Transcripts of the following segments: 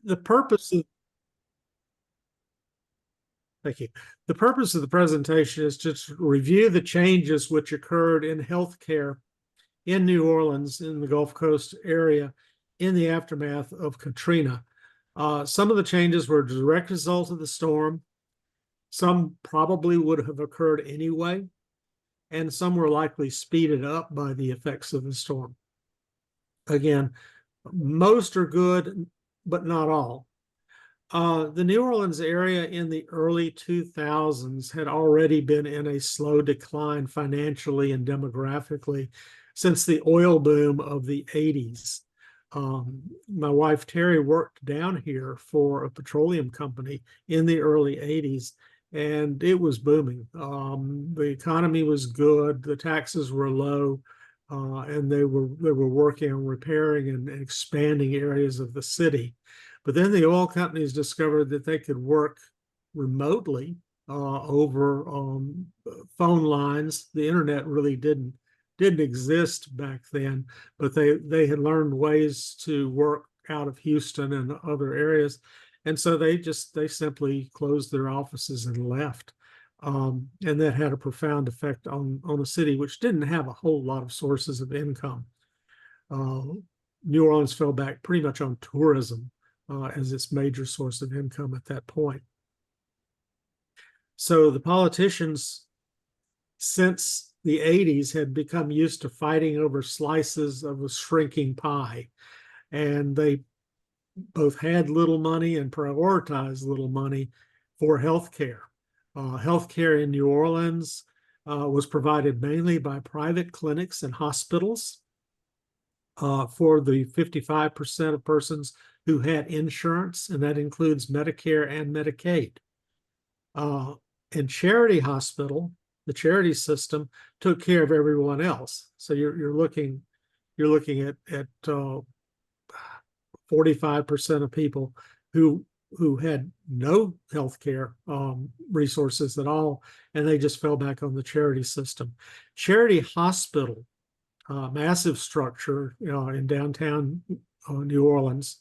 the purpose of Thank you. The purpose of the presentation is to review the changes which occurred in healthcare in New Orleans, in the Gulf Coast area, in the aftermath of Katrina. Some of the changes were a direct result of the storm. Some probably would have occurred anyway, and some were likely speeded up by the effects of the storm. Again, most are good, but not all. The New Orleans area in the early 2000s had already been in a slow decline financially and demographically since the oil boom of the 80s. My wife Terry worked down here for a petroleum company in the early 80s, and it was booming. The economy was good, the taxes were low, and they were working on repairing and expanding areas of the city. But then the oil companies discovered that they could work remotely over phone lines. The internet really didn't exist back then, but they had learned ways to work out of Houston and other areas, and so they simply closed their offices and left. And that had a profound effect on a city which didn't have a whole lot of sources of income. New Orleans fell back pretty much on tourism as its major source of income at that point. So the politicians, since the 80s, had become used to fighting over slices of a shrinking pie. And they both had little money and prioritized little money for healthcare. Healthcare in New Orleans was provided mainly by private clinics and hospitals for the 55% of persons who had insurance, and that includes Medicare and Medicaid. And charity hospital, the charity system, took care of everyone else. So you're looking at 45% of people who had no health care resources at all, and they just fell back on the charity system. Charity hospital, massive structure in downtown New Orleans,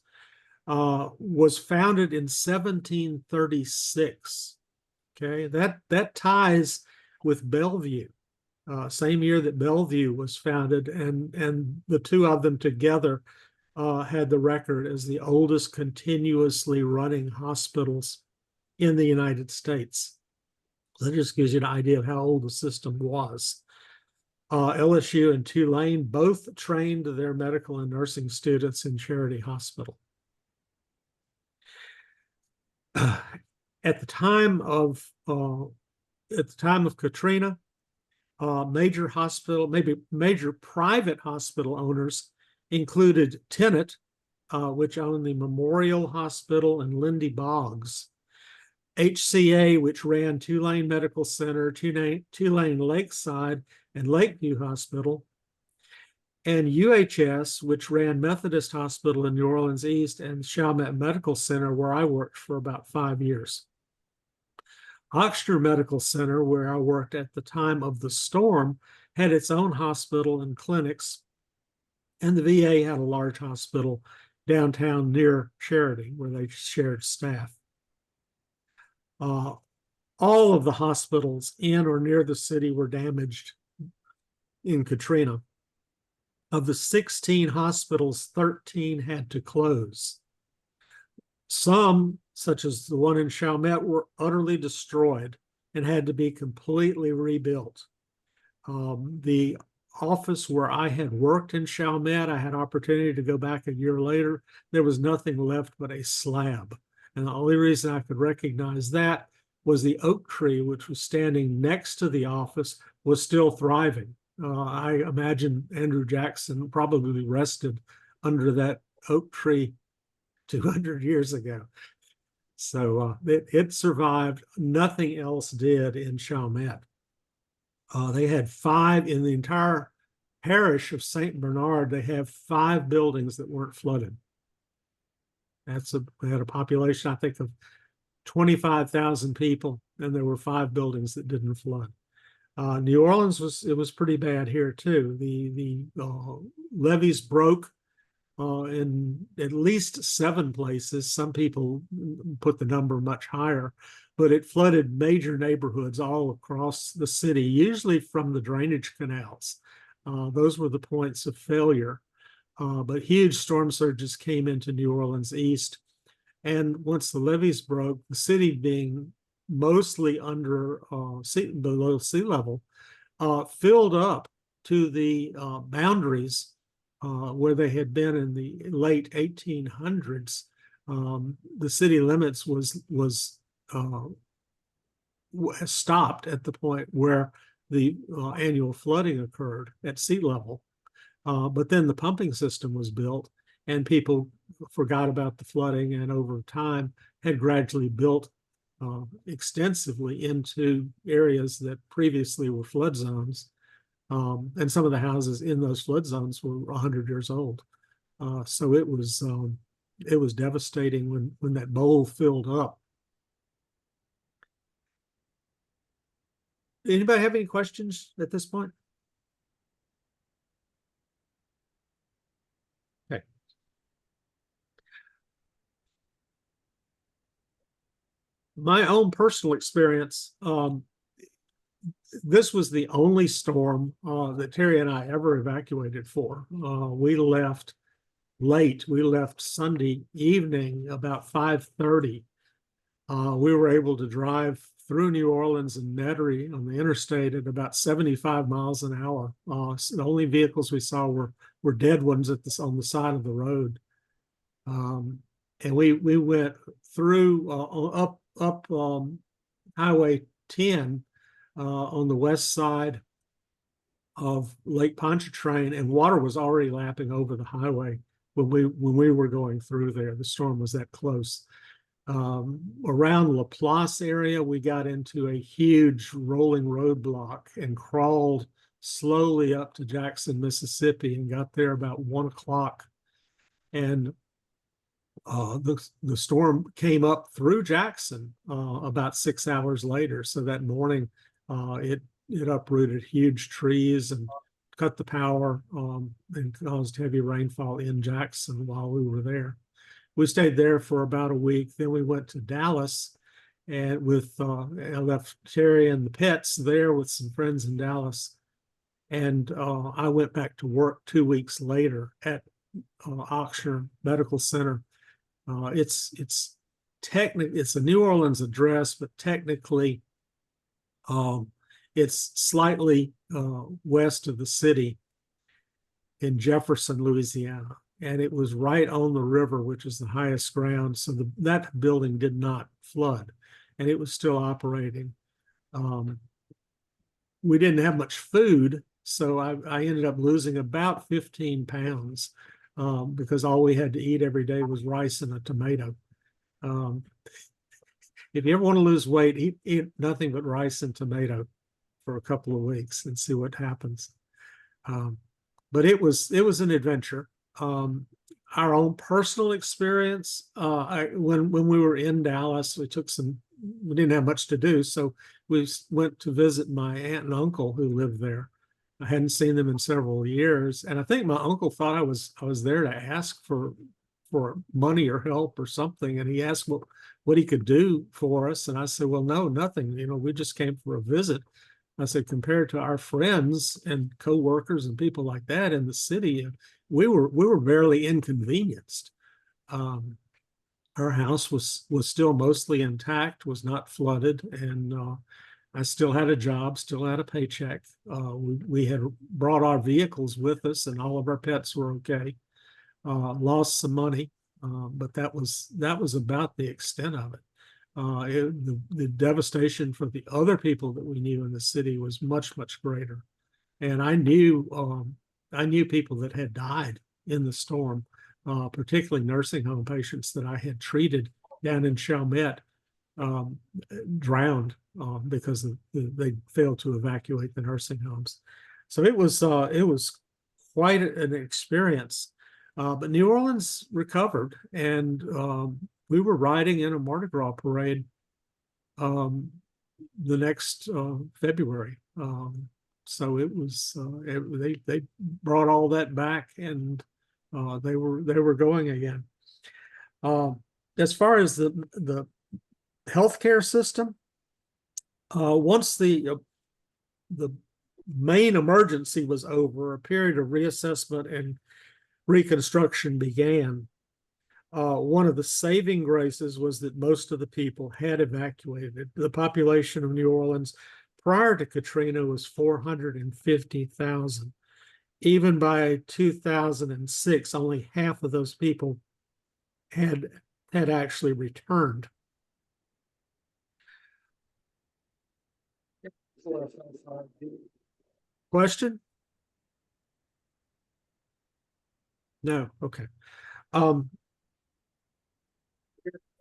was founded in 1736. Okay, that ties with Bellevue, same year that Bellevue was founded, and the two of them together had the record as the oldest continuously running hospitals in the United States. That just gives you an idea of how old the system was. LSU and Tulane both trained their medical and nursing students in charity hospital. At the time of Katrina, major private hospital owners included Tenet, which owned the Memorial Hospital and Lindy Boggs, HCA, which ran Tulane Medical Center, Tulane Lakeside and Lakeview Hospital, and UHS, which ran Methodist Hospital in New Orleans East and Chalmette Medical Center, where I worked for about 5 years. Ochsner Medical Center, where I worked at the time of the storm, had its own hospital and clinics, and the VA had a large hospital downtown near Charity, where they shared staff. All of the hospitals in or near the city were damaged in Katrina. Of the 16 hospitals, 13 had to close. Some, such as the one in Chalmette, were utterly destroyed and had to be completely rebuilt. The office where I had worked in Chalmette, I had opportunity to go back a year later. There was nothing left but a slab. And the only reason I could recognize that was the oak tree, which was standing next to the office, was still thriving. I imagine Andrew Jackson probably rested under that oak tree 200 years ago. So it survived. Nothing else did in Chalmette. They had 5 in the entire parish of St. Bernard. They have 5 buildings that weren't flooded. They had a population, I think, of 25,000 people, and there were 5 buildings that didn't flood. New Orleans was pretty bad here too. The levees broke in at least 7 places. Some people put the number much higher, but it flooded major neighborhoods all across the city, usually from the drainage canals. Those were the points of failure. But huge storm surges came into New Orleans East. And once the levees broke, the city being mostly under below sea level, filled up to the boundaries where they had been in the late 1800s. The city limits was stopped at the point where the annual flooding occurred at sea level. But then the pumping system was built, and people forgot about the flooding, and over time had gradually built extensively into areas that previously were flood zones. And some of the houses in those flood zones were 100 years old. So it was devastating when that bowl filled up. Anybody have any questions at this point? Okay. My own personal experience, this was the only storm that Terry and I ever evacuated for. We left late. We left Sunday evening about 5:30. We were able to drive through New Orleans and Metairie on the interstate at about 75 miles an hour. So the only vehicles we saw were dead ones on the side of the road. And we went through up Highway 10 on the west side of Lake Pontchartrain, and water was already lapping over the highway when we were going through there. The storm was that close. Around Laplace area, we got into a huge rolling roadblock and crawled slowly up to Jackson, Mississippi, and got there about 1 o'clock. And the storm came up through Jackson about 6 hours later. So that morning, it uprooted huge trees and cut the power and caused heavy rainfall in Jackson while we were there. We stayed there for about a week. Then we went to Dallas, and I left Terry and the pets there with some friends in Dallas. And I went back to work 2 weeks later at Ochsner Medical Center. It's a New Orleans address, but technically it's slightly west of the city in Jefferson, Louisiana. And it was right on the river, which is the highest ground. So that building did not flood, and it was still operating. We didn't have much food, so I ended up losing about 15 pounds because all we had to eat every day was rice and a tomato. If you ever want to lose weight, eat nothing but rice and tomato for a couple of weeks and see what happens. But it was an adventure. Our own personal experience, when we were in Dallas, we didn't have much to do, so we went to visit my aunt and uncle who lived there. I hadn't seen them in several years, and I think my uncle thought I was there to ask for money or help or something, and he asked what he could do for us, and I said, well, no, nothing. We just came for a visit. I said, compared to our friends and coworkers and people like that in the city, we were barely inconvenienced. Our house was still mostly intact, was not flooded, and I still had a job, still had a paycheck. We had brought our vehicles with us, and all of our pets were okay. Lost some money, but that was about the extent of it. The devastation for the other people that we knew in the city was much, much greater. And I knew people that had died in the storm, particularly nursing home patients that I had treated down in Chalmette, drowned because they failed to evacuate the nursing homes. So it was quite an experience. But New Orleans recovered, and we were riding in a Mardi Gras parade the next February. So it was they brought all that back, and They were going again. As far as the healthcare system, once the main emergency was over, a period of reassessment and reconstruction began. One of the saving graces was that most of the people had evacuated. The population of New Orleans prior to Katrina was 450,000. Even by 2006, only half of those people had actually returned. Question? No. Okay.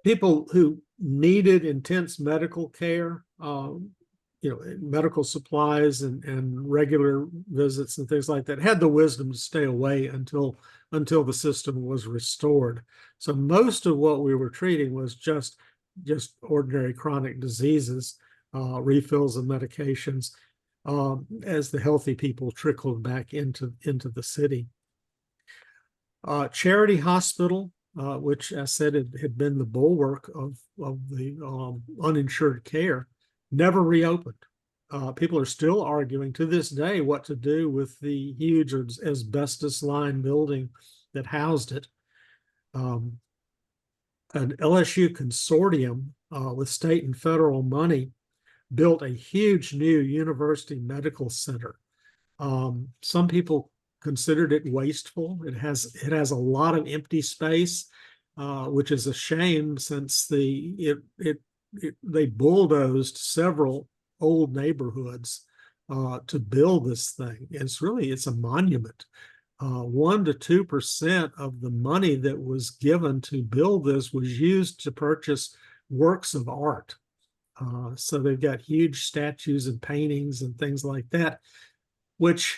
People who needed intense medical care, medical supplies and regular visits and things like that, had the wisdom to stay away until the system was restored. So most of what we were treating was just ordinary chronic diseases, refills of medications, as the healthy people trickled back into the city. Charity Hospital, which I said had been the bulwark of the uninsured care, never reopened. People are still arguing to this day what to do with the huge asbestos-lined building that housed it. An LSU consortium with state and federal money built a huge new university medical center. Some people considered it wasteful. It has a lot of empty space, which is a shame since they bulldozed several old neighborhoods to build this thing. It's a monument. 1 to 2% of the money that was given to build this was used to purchase works of art. So they've got huge statues and paintings and things like that, which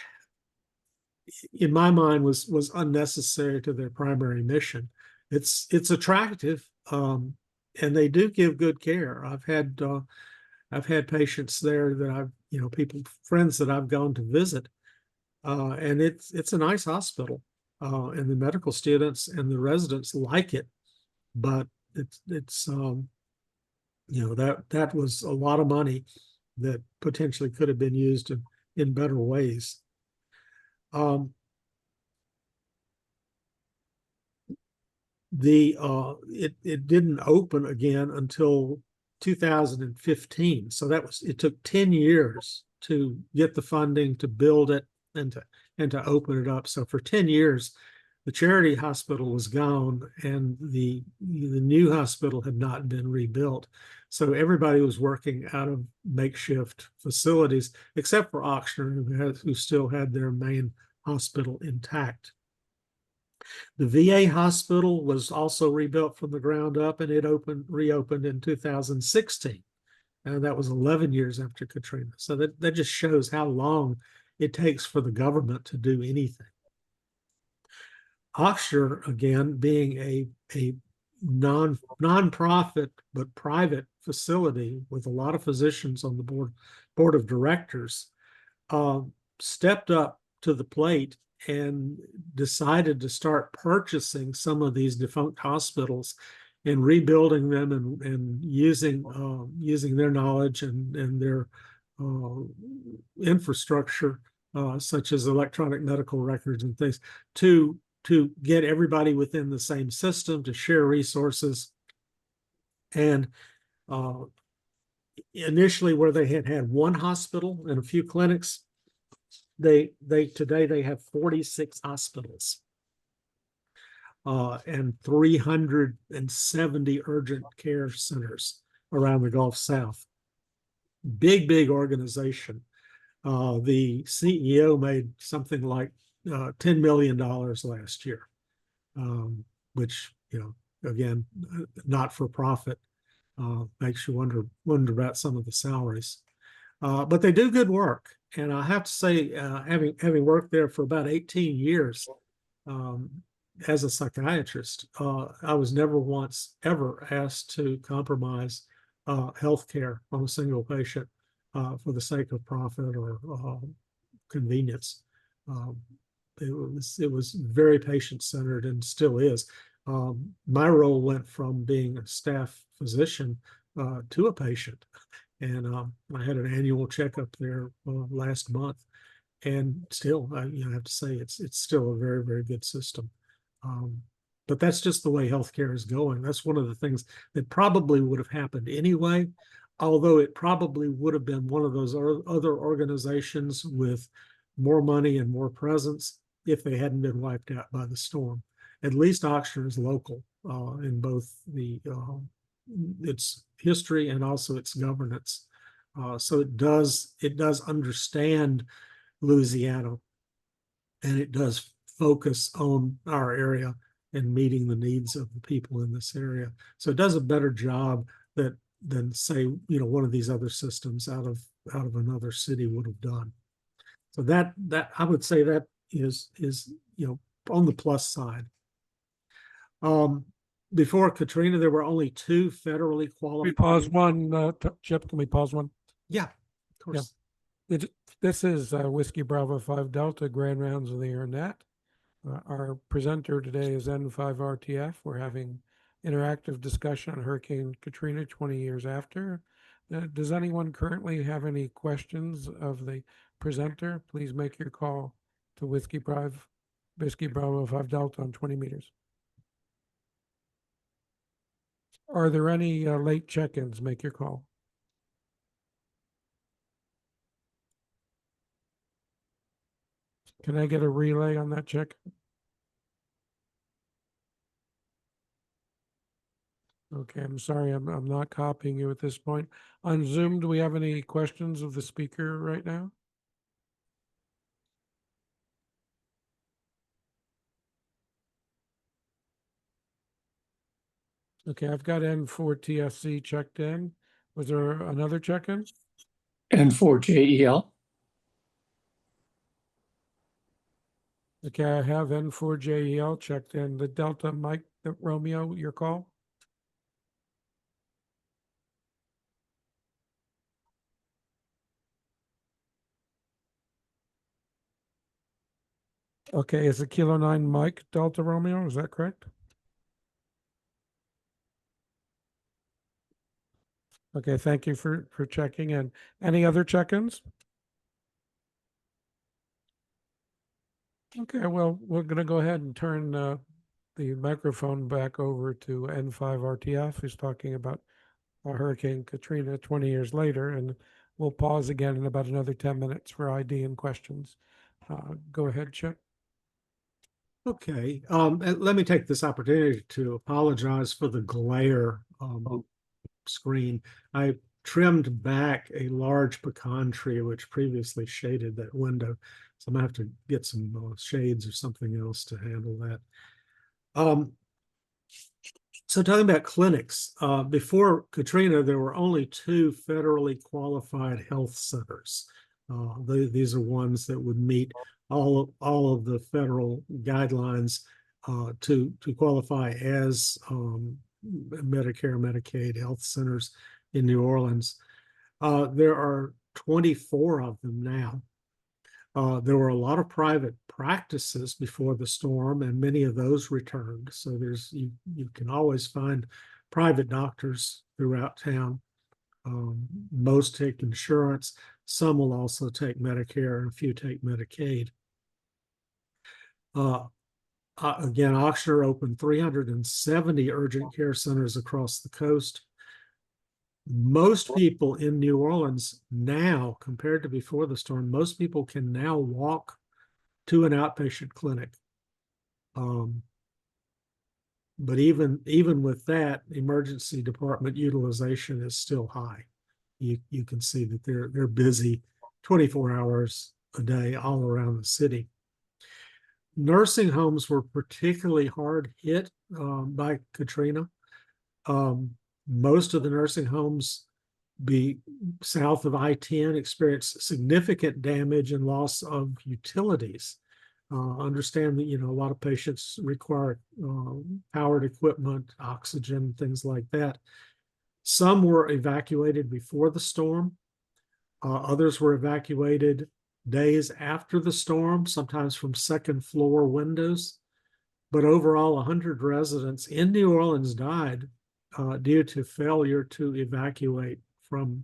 in my mind was unnecessary to their primary mission. It's attractive, and they do give good care. I've had patients there that friends that I've gone to visit, and it's a nice hospital, and the medical students and the residents like it, but that was a lot of money that potentially could have been used in better ways. It didn't open again until 2015. So it took 10 years to get the funding to build it and to open it up. So for 10 years, the charity hospital was gone and the new hospital had not been rebuilt. So everybody was working out of makeshift facilities, except for Oxnard, who still had their main hospital intact. The VA hospital was also rebuilt from the ground up, and it reopened in 2016. And that was 11 years after Katrina. So that just shows how long it takes for the government to do anything. Oxford, again, being a non-profit but private facility with a lot of physicians on the board of directors, stepped up to the plate and decided to start purchasing some of these defunct hospitals and rebuilding them and using their knowledge and their infrastructure, such as electronic medical records and things, to get everybody within the same system, to share resources. And initially, where they had one hospital and a few clinics, today they have 46 hospitals and 370 urgent care centers around the Gulf South. Big organization. The CEO made something like $10 million last year, which, again, not for profit, makes you wonder about some of the salaries. But they do good work. And I have to say, having worked there for about 18 years as a psychiatrist, I was never once ever asked to compromise healthcare on a single patient for the sake of profit or convenience. it was very patient-centered and still is. My role went from being a staff physician to a patient. And I had an annual checkup there last month. And still, I have to say, it's still a very, very good system. But that's just the way healthcare is going. That's one of the things that probably would have happened anyway, although it probably would have been one of those other organizations with more money and more presence if they hadn't been wiped out by the storm. At least Oxford is local in both its history and also its governance. So it does understand Louisiana, and it does focus on our area and meeting the needs of the people in this area. So it does a better job than say, one of these other systems out of another city would have done. So that I would say that is on the plus side. Before Katrina, there were only 2 federally qualified. We pause one, Chip. Can we pause one? Yeah, of course. Yeah. This is Whiskey Bravo 5 Delta Grand Rounds of the Internet. Our presenter today is N5RTF. We're having interactive discussion on Hurricane Katrina 20 years after. Does anyone currently have any questions of the presenter? Please make your call to Whiskey Bravo 5 Delta on 20 meters. Are there any late check-ins? Make your call. Can I get a relay on that check? Okay, I'm sorry, I'm not copying you at this point. On Zoom, do we have any questions of the speaker right now? Okay, I've got N4TFC checked in. Was there another check-in? N4JEL. Okay, I have N4JEL checked in. The Delta Mike Romeo, your call? Okay, is it Kilo 9 Mike Delta Romeo? Is that correct? Okay, thank you for checking in. Any other check-ins? Okay, well, we're going to go ahead and turn the microphone back over to N5RTF, who's talking about Hurricane Katrina 20 years later, and we'll pause again in about another 10 minutes for ID and questions. Go ahead, Chip. Okay, and let me take this opportunity to apologize for the glare screen. I trimmed back a large pecan tree which previously shaded that window, so I'm gonna have to get some shades or something else to handle that. So talking about clinics, before Katrina, there were only 2 federally qualified health centers. These are ones that would meet all of the federal guidelines to qualify as Medicare, Medicaid health centers in New Orleans. There are 24 of them now. There were a lot of private practices before the storm, and many of those returned. So you can always find private doctors throughout town. Most take insurance. Some will also take Medicare, and a few take Medicaid. Again, Oxford opened 370 urgent care centers across the coast. Most people in New Orleans now, compared to before the storm, most people can now walk to an outpatient clinic. But even with that, emergency department utilization is still high. You can see that they're busy 24 hours a day all around the city. Nursing homes were particularly hard hit by Katrina. Most of the nursing homes south of I-10 experienced significant damage and loss of utilities. Understand that a lot of patients require powered equipment, oxygen, things like that. Some were evacuated before the storm. Others were evacuated days after the storm, sometimes from second floor windows. But overall, 100 residents in New Orleans died due to failure to evacuate from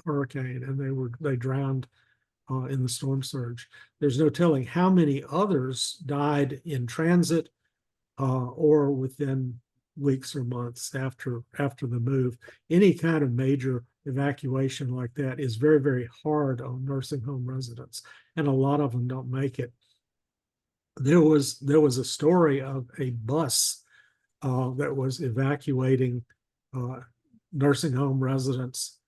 hurricane, and they drowned in the storm surge. There's no telling how many others died in transit or within weeks or months after the move. Any kind of major evacuation like that is very, very hard on nursing home residents, and a lot of them don't make it. There was a story of a bus that was evacuating nursing home residents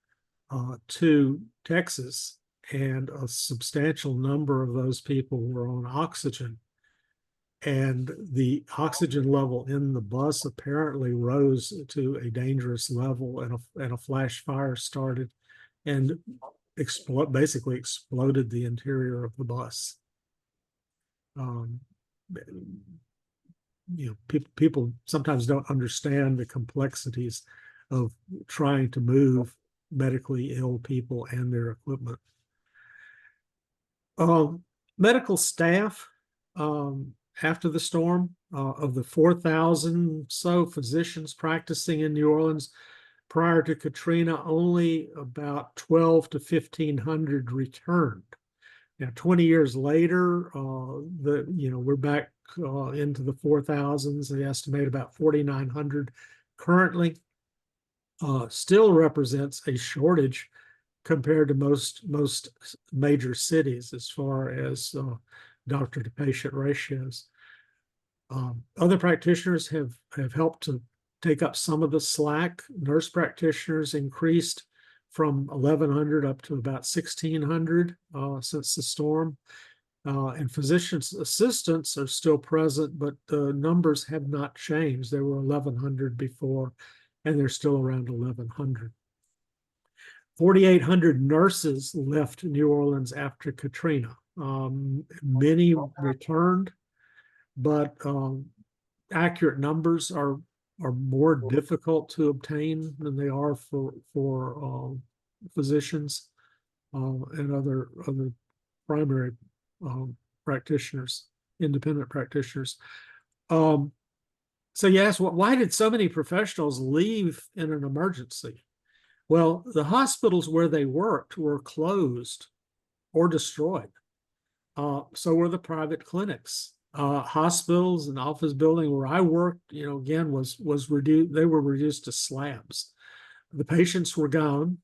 to Texas, and a substantial number of those people were on oxygen. And the oxygen level in the bus apparently rose to a dangerous level, and a flash fire started and basically exploded the interior of the bus. People sometimes don't understand the complexities of trying to move medically ill people and their equipment. Medical staff, after the storm, of the 4,000 so physicians practicing in New Orleans prior to Katrina, only about 12 to 1,500 returned. Now, 20 years later, we're back into the 4,000s. They estimate about 4,900 currently. Still represents a shortage compared to most major cities as far as doctor to patient ratios. Other practitioners have helped to take up some of the slack. Nurse practitioners increased from 1,100 up to about 1,600 since the storm. And physicians' assistants are still present, but the numbers have not changed. There were 1,100 before, and they're still around 1,100. 4,800 nurses left New Orleans after Katrina. Many returned, but accurate numbers are more difficult to obtain than they are for physicians and other primary practitioners, independent practitioners. So you ask, why did so many professionals leave in an emergency? Well, the hospitals where they worked were closed or destroyed. So were the private clinics. Hospitals and office building where I worked, again, was reduced. They were reduced to slabs. The patients were gone.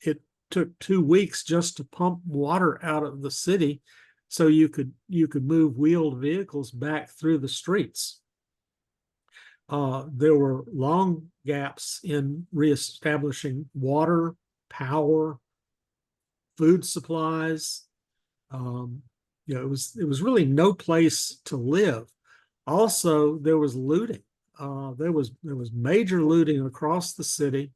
It took 2 weeks just to pump water out of the city, so you could move wheeled vehicles back through the streets. There were long gaps in reestablishing water, power, food supplies. It was really no place to live. Also, there was looting. There was major looting across the city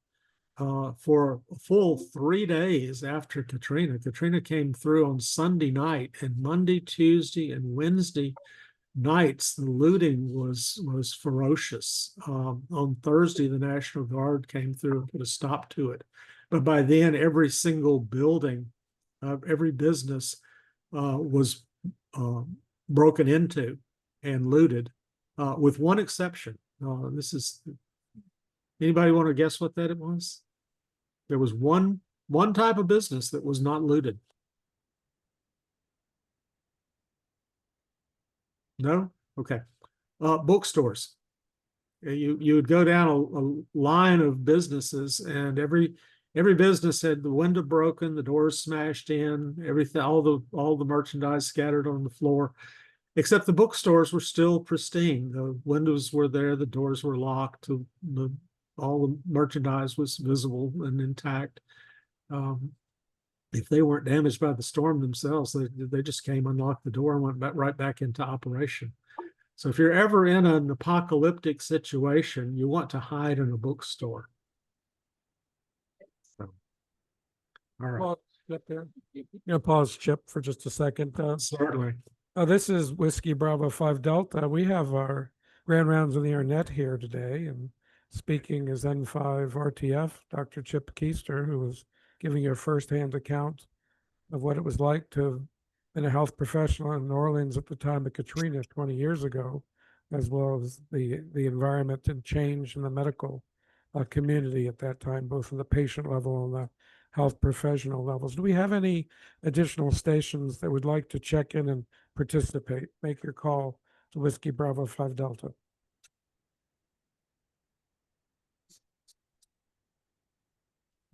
for a full 3 days after Katrina. Katrina came through on Sunday night, and Monday, Tuesday, and Wednesday nights the looting was ferocious. On Thursday, the National Guard came through and put a stop to it. But by then, every single building, every business was broken into and looted, with one exception. Anybody want to guess what that it was? There was one type of business that was not looted. No? Okay. Bookstores. You would go down a line of businesses, and every business had the window broken, the doors smashed in, everything, all the merchandise scattered on the floor, except the bookstores were still pristine. The windows were there, the doors were locked, all the merchandise was visible and intact. If they weren't damaged by the storm themselves, they just came, unlocked the door, and went right back into operation. So if you're ever in an apocalyptic situation, you want to hide in a bookstore. So, all right. Pause, Chip, there. Pause, Chip, for just a second. Certainly. This is Whiskey Bravo 5 Delta. We have our Grand Rounds on the Internet here today, and speaking is N5 RTF, Dr. Chip Keister, who was giving you a firsthand account of what it was like to have been a health professional in New Orleans at the time of Katrina 20 years ago, as well as the environment and change in the medical community at that time, both on the patient level and the health professional levels. Do we have any additional stations that would like to check in and participate? Make your call to Whiskey Bravo 5 Delta.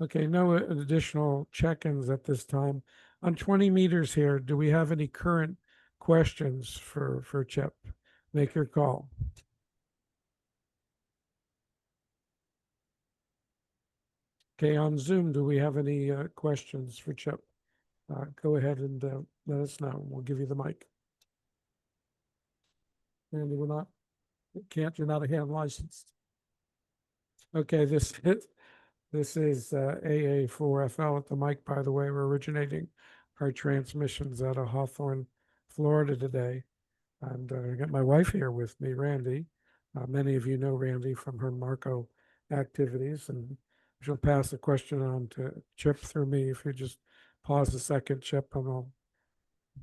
Okay, no additional check-ins at this time. On 20 meters here, do we have any current questions for Chip? Make your call. Okay, on Zoom, do we have any questions for Chip? Go ahead and let us know. We'll give you the mic. Andy, you're not a hand licensed. Okay, this is AA4FL at the mic, by the way. We're originating our transmissions out of Hawthorne, Florida today. And I got my wife here with me, Randy. Many of you know Randy from her Marco activities, and she'll pass the question on to Chip through me. If you just pause a second, Chip, and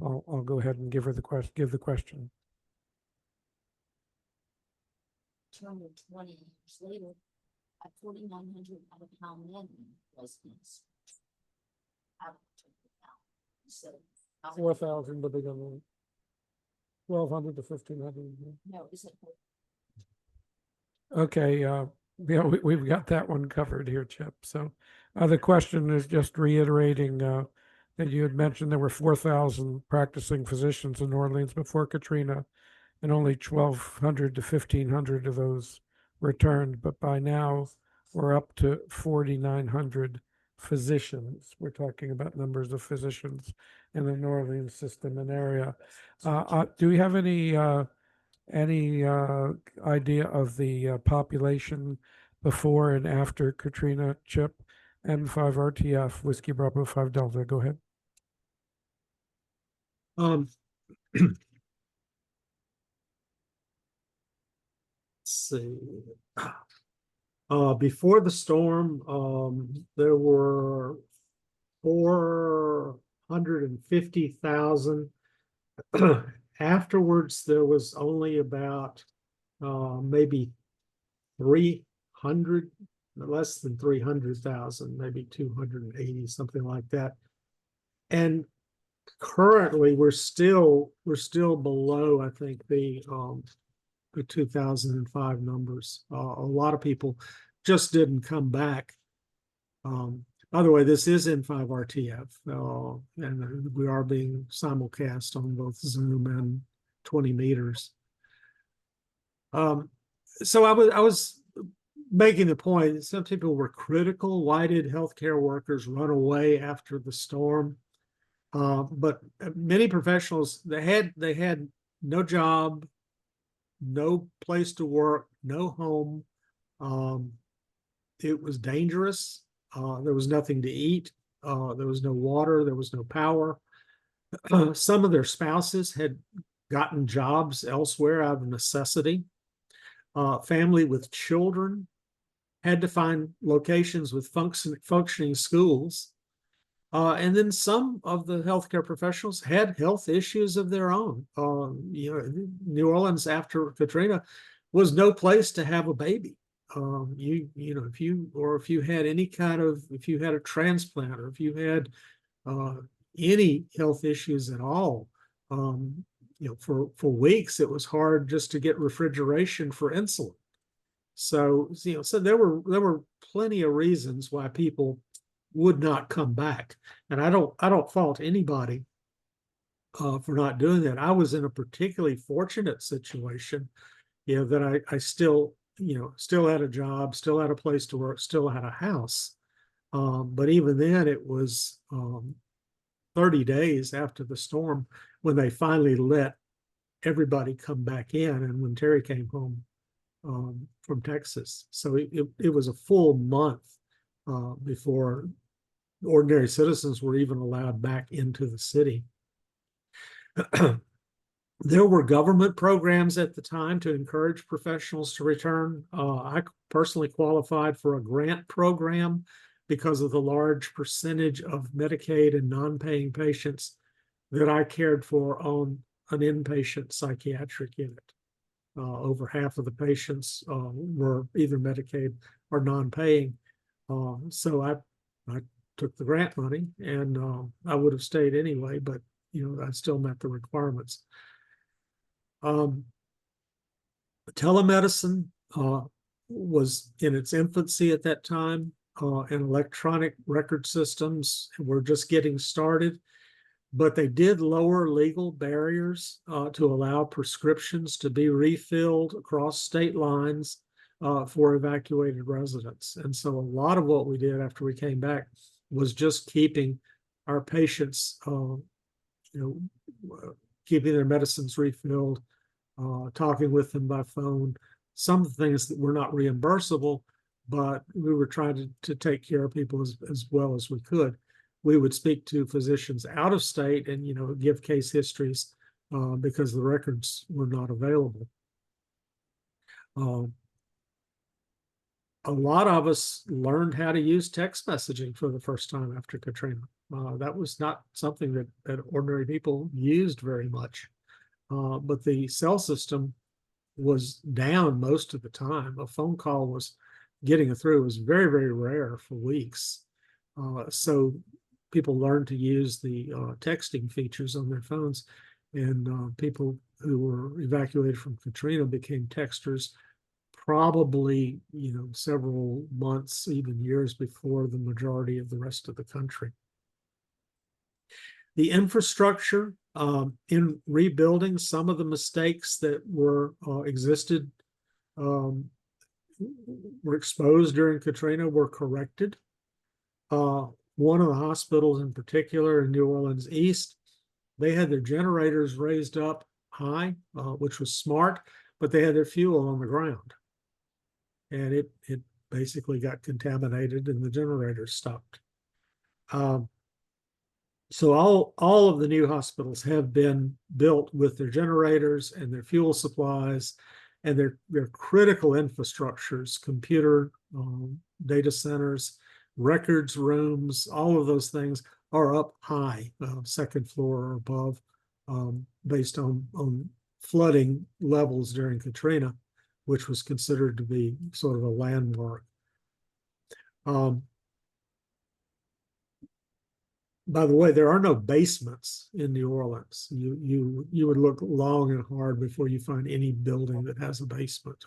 I'll go ahead and give the question. 220 years later, at 4,900 out of how many residents? Out of 20,000. So 4,000 to begin with. 1,200 to 1,500. no, is it? Okay, yeah, we've got that one covered here, Chip. So the question is just reiterating that you had mentioned there were 4,000 practicing physicians in New Orleans before Katrina, and only 1,200 to 1,500 of those returned. But by now, we're up to 4,900 physicians. We're talking about numbers of physicians in the New Orleans system and area. Do we have any idea of the population before and after Katrina, Chip? N5RTF, Whiskey Bravo 5 Delta. Go ahead. Let's see. Before the storm, there were 450,000. Afterwards, there was only about maybe 300, less than 300,000, maybe 280, something like that. And currently, we're still below, I think, the 2005 numbers. A lot of people just didn't come back. By the way, this is N5RTF, and we are being simulcast on both Zoom and 20 meters. So I was making the point that some people were critical. Why did healthcare workers run away after the storm? But many professionals, they had no job, no place to work, no home. It was dangerous. There was nothing to eat. There was no water. There was no power. Some of their spouses had gotten jobs elsewhere out of necessity. Family with children had to find locations with functioning schools. And then some of the healthcare professionals had health issues of their own. New Orleans after Katrina was no place to have a baby. If you had any kind of, if you had a transplant, or if you had any health issues at all, for weeks it was hard just to get refrigeration for insulin. So there were plenty of reasons why people would not come back, and I don't fault anybody for not doing that. I was in a particularly fortunate situation, that I still had a job, still had a place to work, still had a house. But even then, it was 30 days after the storm when they finally let everybody come back in, and when Terry came home from Texas. So it was a full month before ordinary citizens were even allowed back into the city. There were government programs at the time to encourage professionals to return. I personally qualified for a grant program because of the large percentage of Medicaid and non-paying patients that I cared for on an inpatient psychiatric unit. Over half of the patients were either Medicaid or non-paying. So I took the grant money, and I would have stayed anyway, but I still met the requirements. Telemedicine was in its infancy at that time, and electronic record systems were just getting started, but they did lower legal barriers to allow prescriptions to be refilled across state lines for evacuated residents. And so a lot of what we did after we came back was just keeping our patients, keeping their medicines refilled, talking with them by phone. Some things that were not reimbursable, but we were trying to take care of people as well as we could. We would speak to physicians out of state and give case histories because the records were not available. A lot of us learned how to use text messaging for the first time after Katrina. That was not something that ordinary people used very much. But the cell system was down most of the time. A phone call was getting through was very, very rare for weeks. So people learned to use the texting features on their phones, and people who were evacuated from Katrina became texters probably, several months, even years before the majority of the rest of the country. The infrastructure in rebuilding, some of the mistakes that were existed were exposed during Katrina were corrected. One of the hospitals in particular in New Orleans East, they had their generators raised up high, which was smart, but they had their fuel on the ground. And it basically got contaminated and the generators stopped. So all of the new hospitals have been built with their generators and their fuel supplies and their critical infrastructures, computer data centers, records rooms, all of those things are up high, second floor or above, based on flooding levels during Katrina, which was considered to be sort of a landmark. By the way, there are no basements in New Orleans. You would look long and hard before you find any building that has a basement,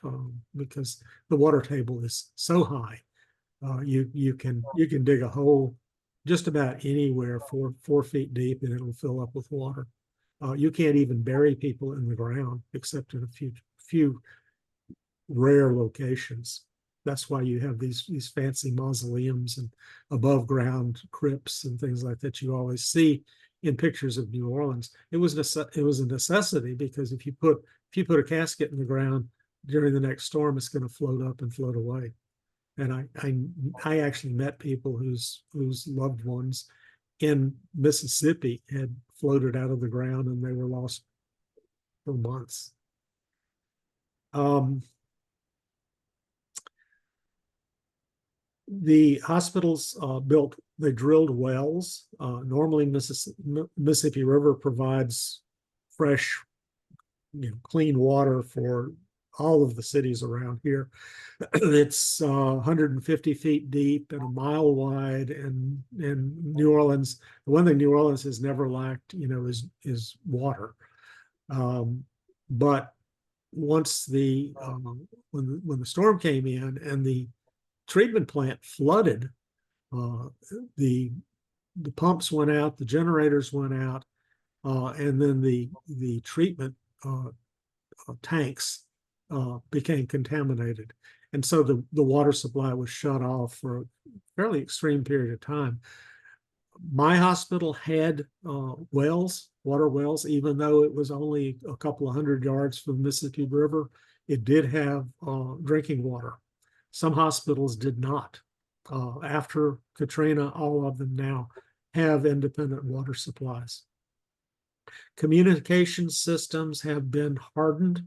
because the water table is so high. You can dig a hole just about anywhere 4 feet deep, and it'll fill up with water. You can't even bury people in the ground except in a few rare locations. That's why you have these fancy mausoleums and above ground crypts and things like that you always see in pictures of New Orleans. It was a necessity, because if you put a casket in the ground during the next storm, it's going to float up and float away. And I actually met people whose loved ones in Mississippi had floated out of the ground and they were lost for months. The hospitals they drilled wells. Normally Mississippi River provides fresh, clean water for all of the cities around here. It's 150 feet deep and a mile wide, and New Orleans, the one thing New Orleans has never lacked, is water. But once when the storm came in and the treatment plant flooded, the pumps went out, the generators went out, and then the treatment tanks became contaminated. And so the water supply was shut off for a fairly extreme period of time. My hospital had water wells, even though it was only a couple of 100 yards from the Mississippi River. It did have drinking water. Some hospitals did not. After Katrina, all of them now have independent water supplies. Communication systems have been hardened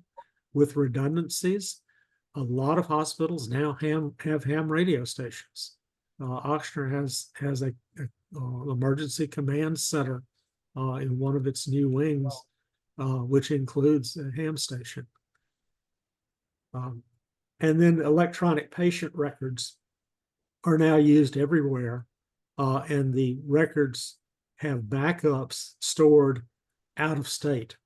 with redundancies. A lot of hospitals now have ham radio stations. Oxnard has a emergency command center in one of its new wings, which includes a ham station. And then electronic patient records are now used everywhere, and the records have backups stored out of state.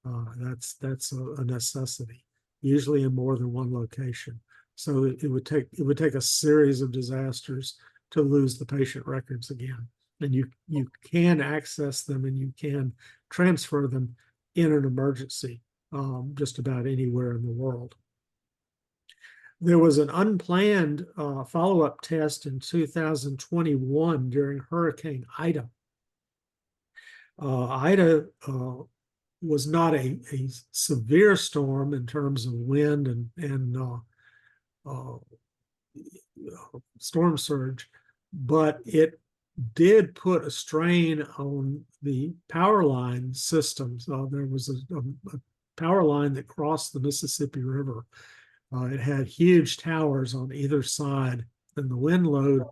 That's a necessity, usually in more than one location. So it would take a series of disasters to lose the patient records again. And you can access them and you can transfer them in an emergency just about anywhere in the world. There was an unplanned follow-up test in 2021 during Hurricane Ida. Ida was not a severe storm in terms of wind and storm surge, but it did put a strain on the power line systems. There was a power line that crossed the Mississippi River. It had huge towers on either side, and the wind load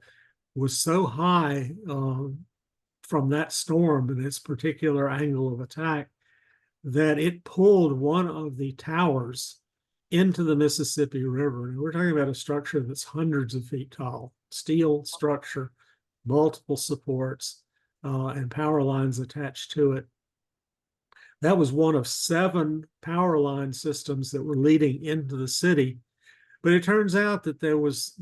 was so high from that storm and its particular angle of attack that it pulled one of the towers into the Mississippi River. And we're talking about a structure that's hundreds of feet tall, steel structure, multiple supports, and power lines attached to it. That was one of 7 power line systems that were leading into the city. But it turns out that there was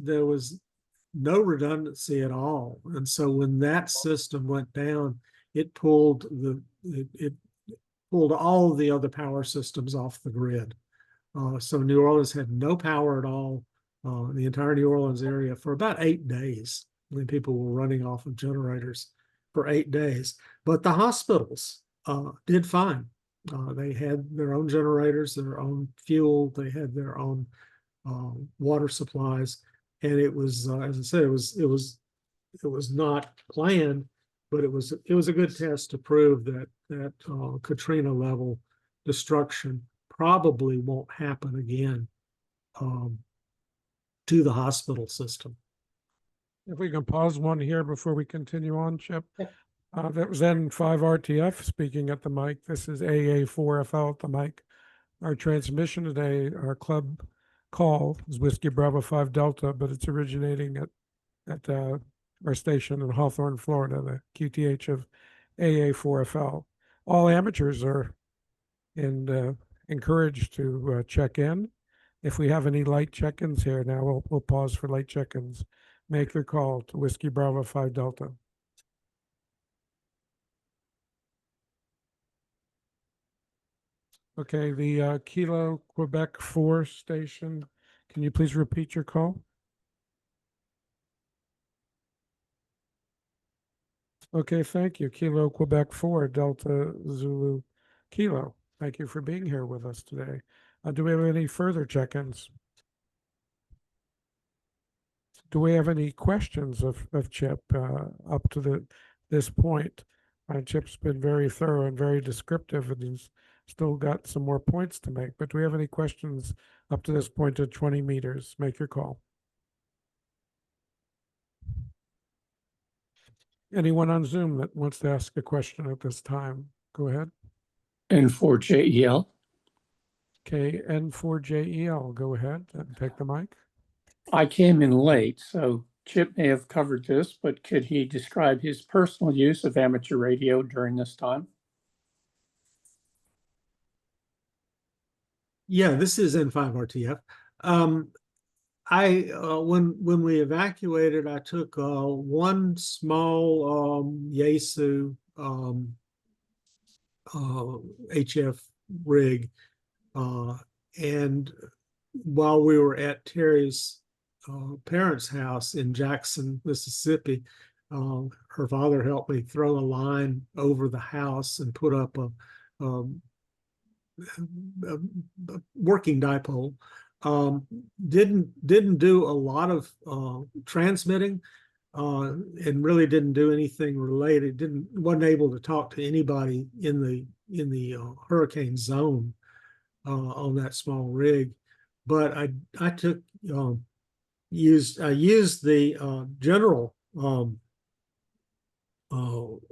no redundancy at all. And so when that system went down, it pulled all of the other power systems off the grid. So New Orleans had no power at all, the entire New Orleans area, for about 8 days. When people were running off of generators for 8 days. But the hospitals did fine. They had their own generators, their own fuel, they had their own water supplies, and it was, as I said, it was not planned, but it was a good test to prove that Katrina level destruction probably won't happen again to the hospital system. If we can pause one here before we continue on, Chip. That was N5RTF speaking at the mic. This is AA4FL at the mic. Our transmission today, our club call is Whiskey Bravo 5 Delta, but it's originating at our station in Hawthorne, Florida, the QTH of AA4FL. All amateurs are encouraged to check in. If we have any light check-ins here now, we'll pause for light check-ins. Make your call to Whiskey Bravo 5 Delta. Okay, the Kilo Quebec 4 station, can you please repeat your call? Okay, thank you. Kilo Quebec 4, Delta Zulu Kilo. Thank you for being here with us today. Do we have any further check-ins? Do we have any questions of Chip up to this point? Chip's been very thorough and very descriptive, and he's still got some more points to make. But do we have any questions up to this point at 20 meters? Make your call. Anyone on Zoom that wants to ask a question at this time, go ahead. N4JEL. Okay, N4JEL, go ahead and take the mic. I came in late, so Chip may have covered this, but could he describe his personal use of amateur radio during this time? Yeah, this is N5RTF. When we evacuated, I took one small Yaesu HF rig, and while we were at Terry's parents' house in Jackson, Mississippi, her father helped me throw a line over the house and put up a working dipole. Didn't do a lot of transmitting, and really didn't do anything related. Wasn't able to talk to anybody in the hurricane zone on that small rig. But I took used the general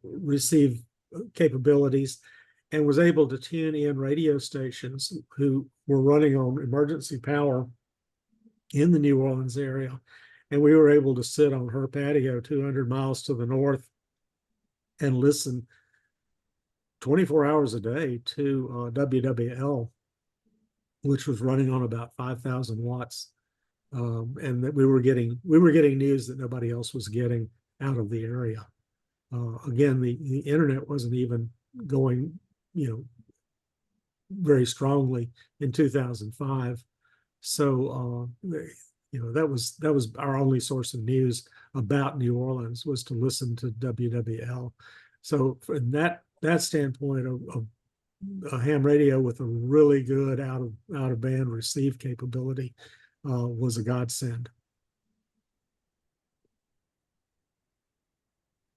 receive capabilities and was able to tune in radio stations who were running on emergency power in the New Orleans area. And we were able to sit on her patio 200 miles to the north and listen 24 hours a day to WWL, which was running on about 5,000 watts. And that we were getting news that nobody else was getting out of the area. Again, the internet wasn't even going, very strongly in 2005. So, that was our only source of news about New Orleans, was to listen to WWL. So from that standpoint, a ham radio with a really good out of band receive capability was a godsend.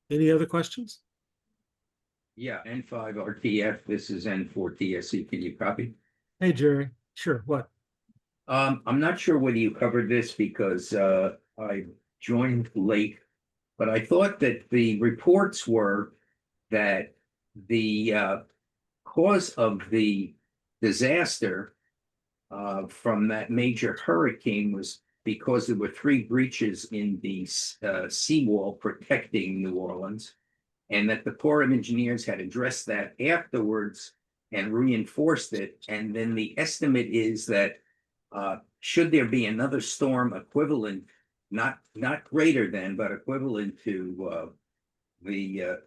Any other questions? Yeah, N5 RTF. This is N4 TSC. Can you copy? Hey, Jerry. Sure. What? I'm not sure whether you covered this because I joined late, but I thought that the reports were that the cause of the disaster from that major hurricane was because there were 3 breaches in the seawall protecting New Orleans, and that the Corps of Engineers had addressed that afterwards and reinforced it. And then the estimate is that should there be another storm equivalent, not greater than, but equivalent to the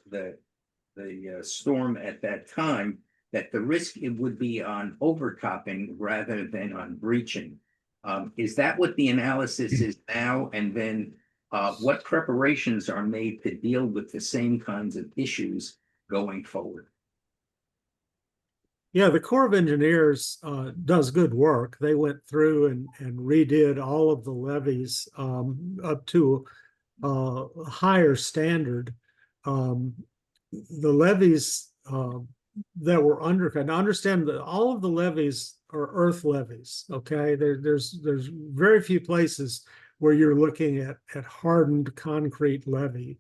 storm at that time, that the risk it would be on overtopping rather than on breaching. Is that what the analysis is now? And then what preparations are made to deal with the same kinds of issues going forward? Yeah, the Corps of Engineers does good work. They went through and redid all of the levees up to a higher standard. The levees that were undercut. Now, understand that all of the levees are earth levees. Okay, there's very few places where you're looking at hardened concrete levees.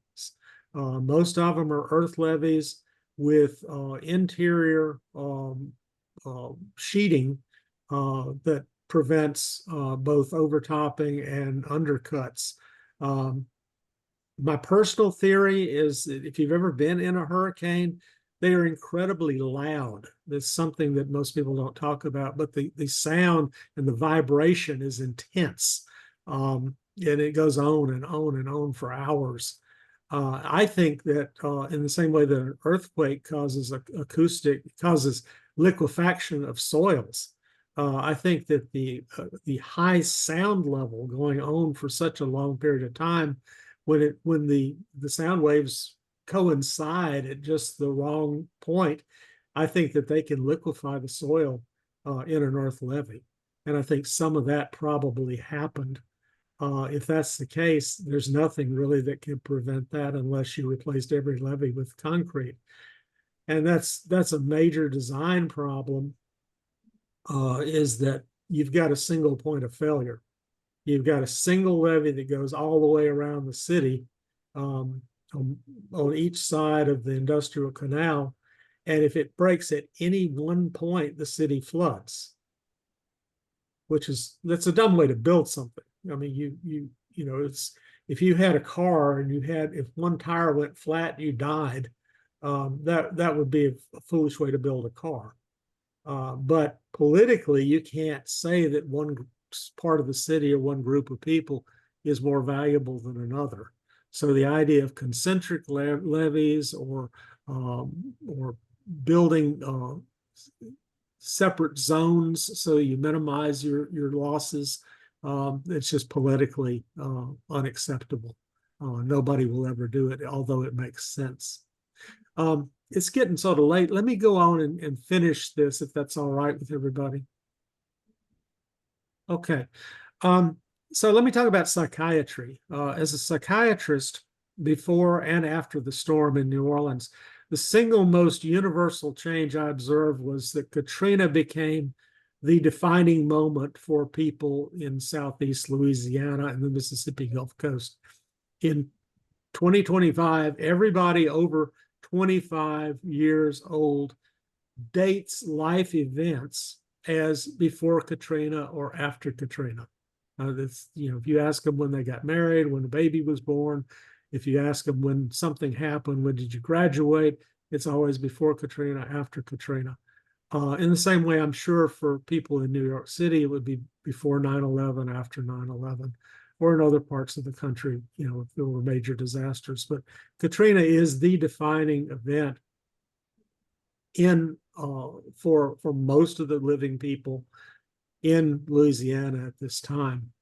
Most of them are earth levees with interior sheeting that prevents both overtopping and undercuts. My personal theory is that if you've ever been in a hurricane, they are incredibly loud. That's something that most people don't talk about, but the sound and the vibration is intense. And it goes on and on and on for hours. I think that in the same way that an earthquake causes causes liquefaction of soils, I think that the high sound level going on for such a long period of time, when the sound waves coincide at just the wrong point, I think that they can liquefy the soil in an earth levee. And I think some of that probably happened. If that's the case, there's nothing really that can prevent that unless you replaced every levee with concrete. And that's a major design problem, is that you've got a single point of failure. You've got a single levee that goes all the way around the city on each side of the industrial canal. And if it breaks at any one point, the city floods, that's a dumb way to build something. I mean, it's, if you had a car and if one tire went flat, you died, that would be a foolish way to build a car. But politically, you can't say that one part of the city or one group of people is more valuable than another. So the idea of concentric levees or building separate zones so you minimize your losses, it's just politically unacceptable. Nobody will ever do it, although it makes sense. It's getting sort of late. Let me go on and finish this, if that's all right with everybody. Okay. So let me talk about psychiatry. As a psychiatrist, before and after the storm in New Orleans, the single most universal change I observed was that Katrina became the defining moment for people in Southeast Louisiana and the Mississippi Gulf Coast. In 2025, everybody over 25 years old dates life events as before Katrina or after Katrina. That's, if you ask them when they got married, when the baby was born, if you ask them when something happened, when did you graduate, it's always before Katrina, after Katrina. In the same way, I'm sure for people in New York City, it would be before 9/11, after 9/11, or in other parts of the country, if there were major disasters. But Katrina is the defining event for most of the living people in Louisiana at this time.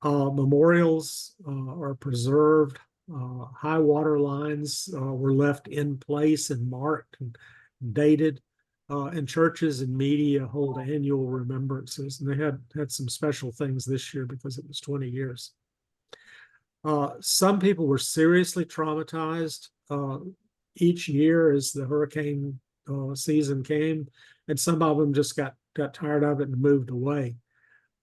Memorials are preserved. High water lines were left in place and marked and dated. And churches and media hold annual remembrances. And they had some special things this year because it was 20 years. Some people were seriously traumatized each year as the hurricane season came, and some of them just got tired of it and moved away.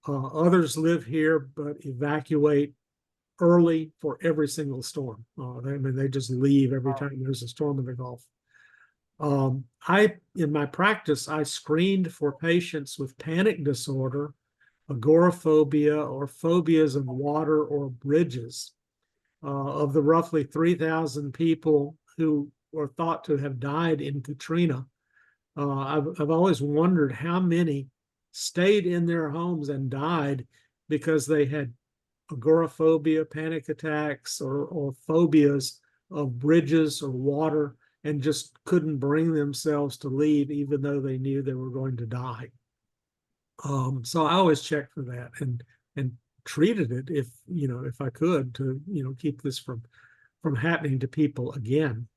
Others live here but evacuate early for every single storm. They just leave every time there's a storm in the Gulf. In my practice, I screened for patients with panic disorder, agoraphobia, or phobias of water or bridges. Of the roughly 3,000 people who were thought to have died in Katrina, I've always wondered how many stayed in their homes and died because they had agoraphobia, panic attacks, or phobias of bridges or water, and just couldn't bring themselves to leave even though they knew they were going to die. So I always checked for that and treated it if I could to keep this from happening to people again.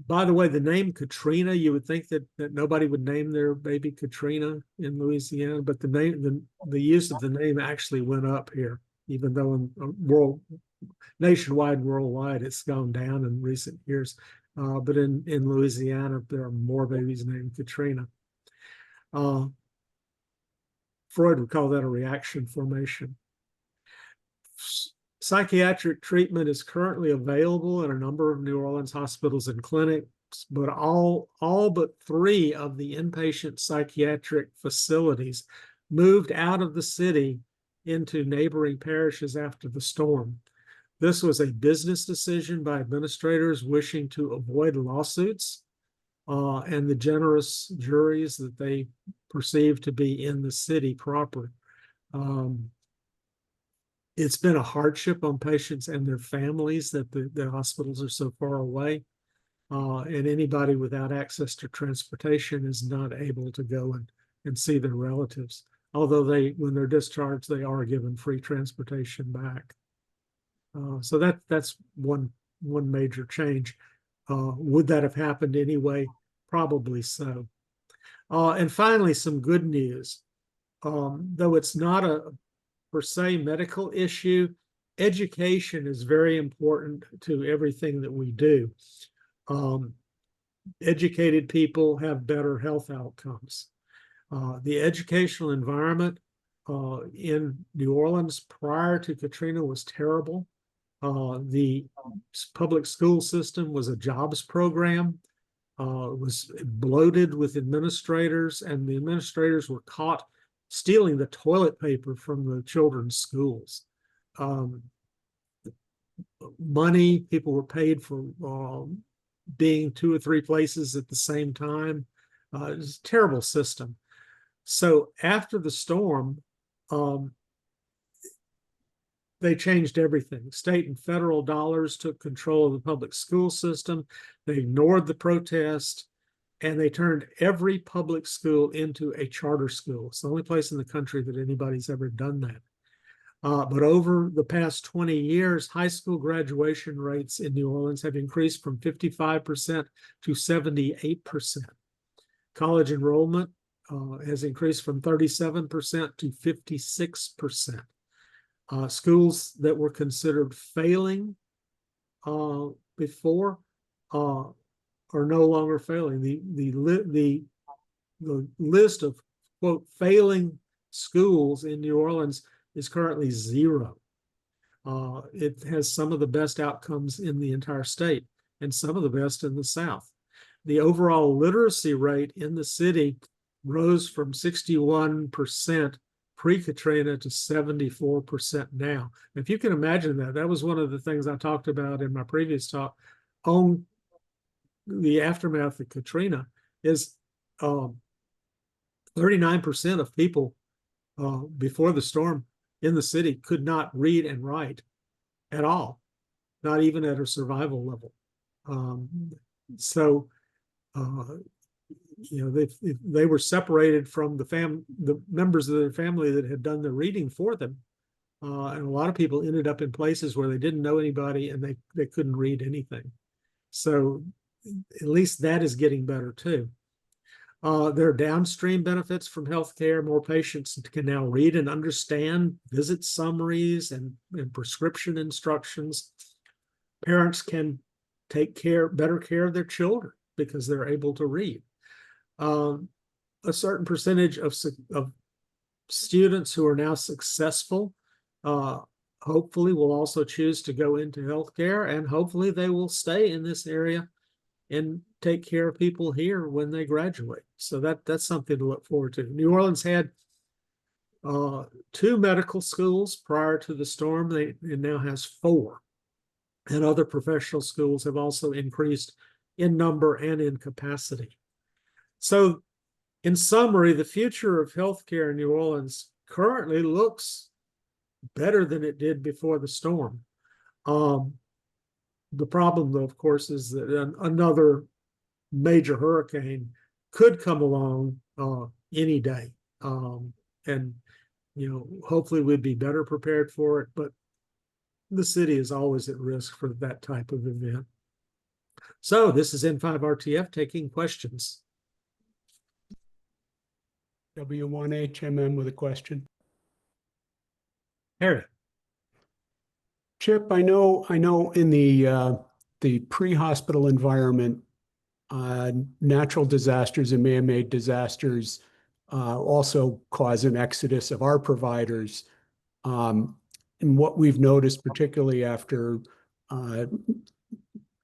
By the way, the name Katrina, you would think that nobody would name their baby Katrina in Louisiana, but the use of the name actually went up here, even though in nationwide, worldwide, it's gone down in recent years. But in Louisiana, there are more babies named Katrina. Freud would call that a reaction formation. Psychiatric treatment is currently available in a number of New Orleans hospitals and clinics, but all but 3 of the inpatient psychiatric facilities moved out of the city into neighboring parishes after the storm. This was a business decision by administrators wishing to avoid lawsuits and the generous juries that they perceived to be in the city proper. It's been a hardship on patients and their families that the hospitals are so far away, and anybody without access to transportation is not able to go and see their relatives. Although when they're discharged, they are given free transportation back. So that's one major change. Would that have happened anyway? Probably so. And finally, some good news. Though it's not a per se medical issue, education is very important to everything that we do. Educated people have better health outcomes. The educational environment in New Orleans prior to Katrina was terrible. The public school system was a jobs program. Was bloated with administrators, and the administrators were caught stealing the toilet paper from the children's schools. Money, people were paid for being 2 or 3 places at the same time. It was a terrible system. So after the storm, they changed everything. State and federal dollars took control of the public school system. They ignored the protest, and they turned every public school into a charter school. It's the only place in the country that anybody's ever done that. But over the past 20 years, high school graduation rates in New Orleans have increased from 55% to 78%. College enrollment has increased from 37% to 56%. Schools that were considered failing before are no longer failing. The list of quote failing schools in New Orleans is currently 0. It has some of the best outcomes in the entire state and some of the best in the South. The overall literacy rate in the city rose from 61% pre-Katrina to 74% now. If you can imagine that, that was one of the things I talked about in my previous talk on the aftermath of Katrina is 39% of people before the storm in the city could not read and write at all, not even at a survival level. They were separated from the members of their family that had done the reading for them. And a lot of people ended up in places where they didn't know anybody and they couldn't read anything. So at least that is getting better too. There are downstream benefits from healthcare. More patients can now read and understand visit summaries and prescription instructions. Parents can take better care of their children because they're able to read. A certain percentage of students who are now successful hopefully will also choose to go into healthcare, and hopefully they will stay in this area and take care of people here when they graduate. So that's something to look forward to. New Orleans had 2 medical schools prior to the storm. It now has 4. And other professional schools have also increased in number and in capacity. So in summary, the future of healthcare in New Orleans currently looks better than it did before the storm. The problem, though, of course, is that another major hurricane could come along any day. And, hopefully we'd be better prepared for it, but the city is always at risk for that type of event. So this is N5RTF taking questions. W1HMM with a question. Harry. Chip, I know in the pre-hospital environment, natural disasters and man-made disasters also cause an exodus of our providers. And what we've noticed, particularly after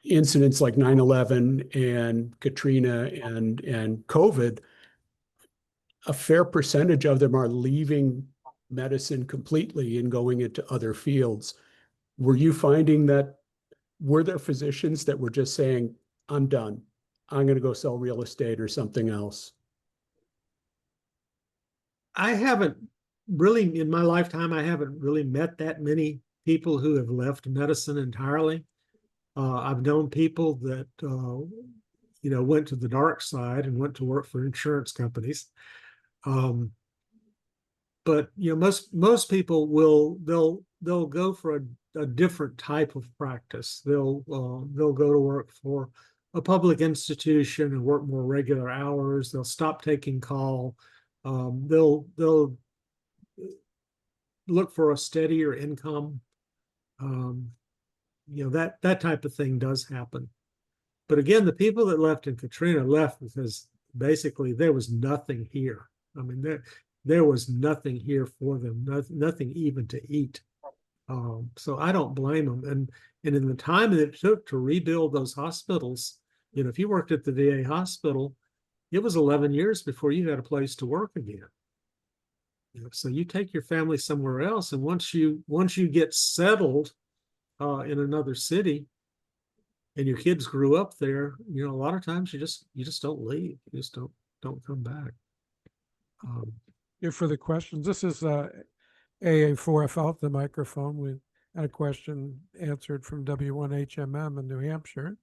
incidents like 9/11 and Katrina and COVID, a fair percentage of them are leaving medicine completely and going into other fields. Were you finding that, were there physicians that were just saying, I'm done, I'm going to go sell real estate or something else? I haven't really, in my lifetime, I haven't really met that many people who have left medicine entirely. I've known people that, went to the dark side and went to work for insurance companies. But most people they'll go for a different type of practice. They'll go to work for a public institution and work more regular hours. They'll stop taking call. They'll look for a steadier income. That type of thing does happen. But again, the people that left in Katrina left because basically there was nothing here. I mean, there was nothing here for them, nothing even to eat. So I don't blame them. And in the time that it took to rebuild those hospitals, if you worked at the VA hospital, it was 11 years before you had a place to work again. So you take your family somewhere else, and once you get settled in another city, and your kids grew up there, a lot of times you just don't leave. You just don't come back. Here for the questions. This is AA4F out the microphone. We had a question answered from W1HMM in New Hampshire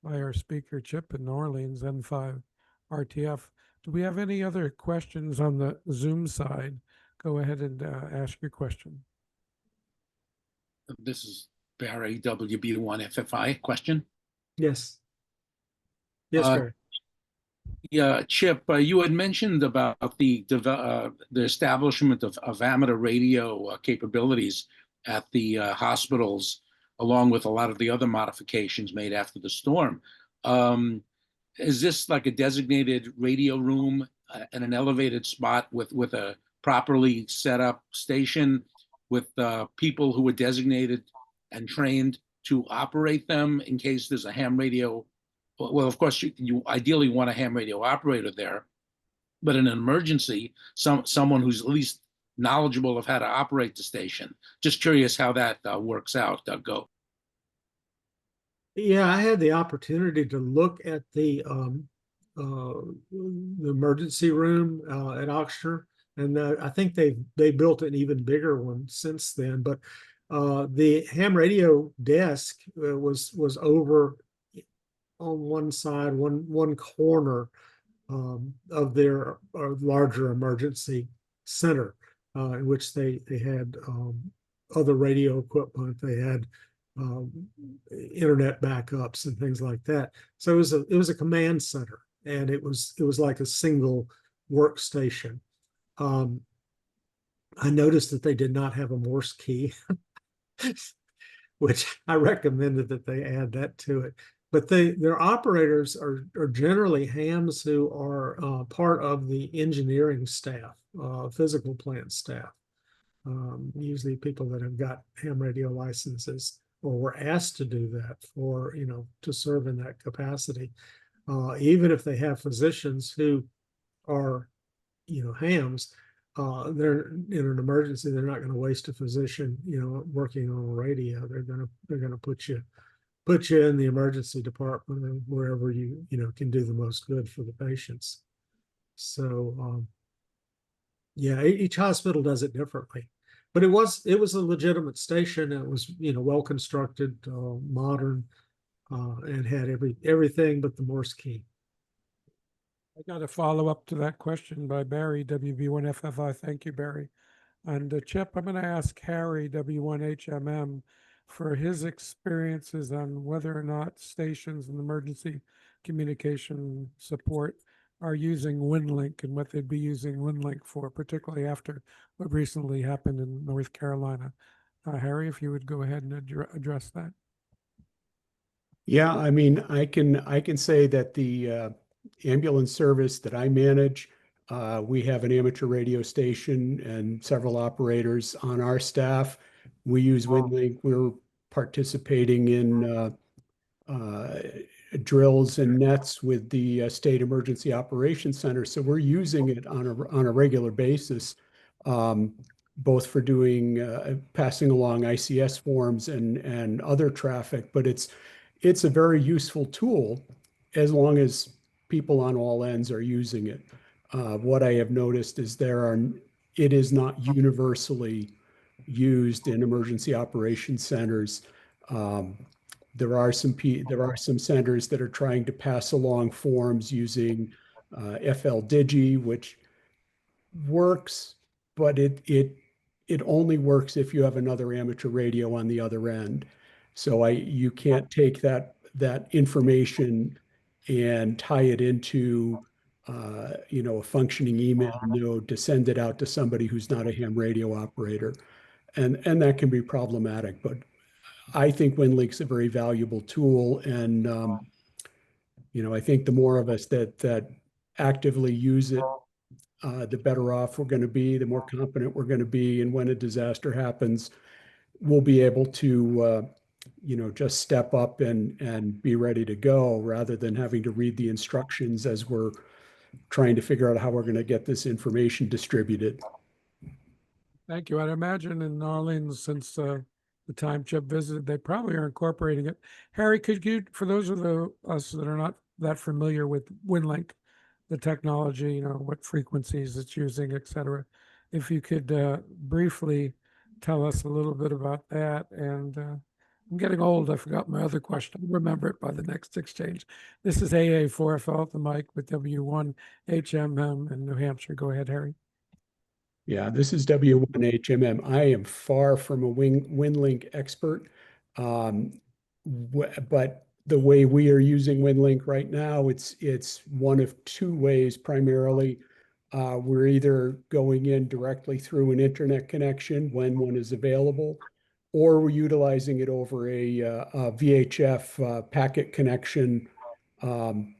by our speaker Chip in New Orleans, N5RTF. Do we have any other questions on the Zoom side? Go ahead and ask your question. This is Barry, WB1FFI. Question? Yes. Yes, Barry. Yeah, Chip, you had mentioned about the establishment of amateur radio capabilities at the hospitals. along with a lot of the other modifications made after the storm. Is this like a designated radio room and an elevated spot with a properly set up station with people who are designated and trained to operate them in case there's a ham radio? Well, of course, you ideally want a ham radio operator there, but in an emergency, someone who's at least knowledgeable of how to operate the station. Just curious how that works out, Go. Yeah, I had the opportunity to look at the emergency room at Oxford, and I think they built an even bigger one since then. But the ham radio desk was over on one side, one corner of their larger emergency center, in which they had other radio equipment. They had internet backups and things like that. So it was a command center, and it was like a single workstation. I noticed that they did not have a Morse key, which I recommended that they add that to it. But their operators are generally hams who are part of the engineering staff, physical plant staff. Usually people that have got ham radio licenses or were asked to do that for, to serve in that capacity. Even if they have physicians who are, hams, they're in an emergency, they're not going to waste a physician, working on a radio. They're going to put you in the emergency department or wherever you can do the most good for the patients. So yeah, each hospital does it differently. But it was a legitimate station. It was well constructed, modern, and had everything but the Morse key. I got a follow up to that question by Barry, WB1FFI. Thank you, Barry. And Chip, I'm going to ask Harry, W1HMM, for his experiences on whether or not stations and emergency communication support are using WinLink and what they'd be using WinLink for, particularly after what recently happened in North Carolina. Harry, if you would go ahead and address that. Yeah, I mean, I can say that the ambulance service that I manage, we have an amateur radio station and several operators on our staff. We use WinLink. We're participating in drills and nets with the State Emergency Operations Center. So we're using it on a regular basis, both for doing passing along ICS forms and other traffic. But it's a very useful tool as long as people on all ends are using it. What I have noticed is it is not universally used in emergency operations centers. There are some centers that are trying to pass along forms using FLDigi, which works, but it only works if you have another amateur radio on the other end. So you can't take that information and tie it into a functioning email node to send it out to somebody who's not a ham radio operator, and that can be problematic. But I think WinLink's a very valuable tool, and I think the more of us that actively use it, the better off we're going to be, the more competent we're going to be, and when a disaster happens, we'll be able to just step up and be ready to go, rather than having to read the instructions as we're trying to figure out how we're going to get this information distributed. Thank you. I'd imagine in Orleans, since the time Chip visited, they probably are incorporating it. Harry, could you, for those of us that are not that familiar with WinLink, the technology, what frequencies it's using, et cetera, if you could briefly tell us a little bit about that. And I'm getting old. I forgot my other question. I'll remember it by the next exchange. This is AA4FL at the mic with W1HMM in New Hampshire. Go ahead, Harry. Yeah, this is W1HMM. I am far from a WinLink expert, but the way we are using WinLink right now, it's one of two ways primarily. We're either going in directly through an internet connection when one is available, or we're utilizing it over a VHF packet connection. And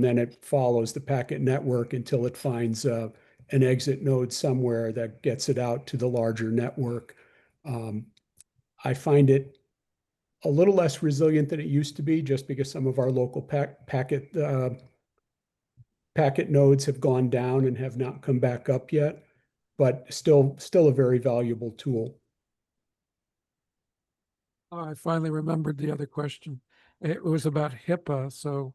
then it follows the packet network until it finds an exit node somewhere that gets it out to the larger network. I find it a little less resilient than it used to be, just because some of our local packet nodes have gone down and have not come back up yet, but still a very valuable tool. Oh, I finally remembered the other question. It was about HIPAA. So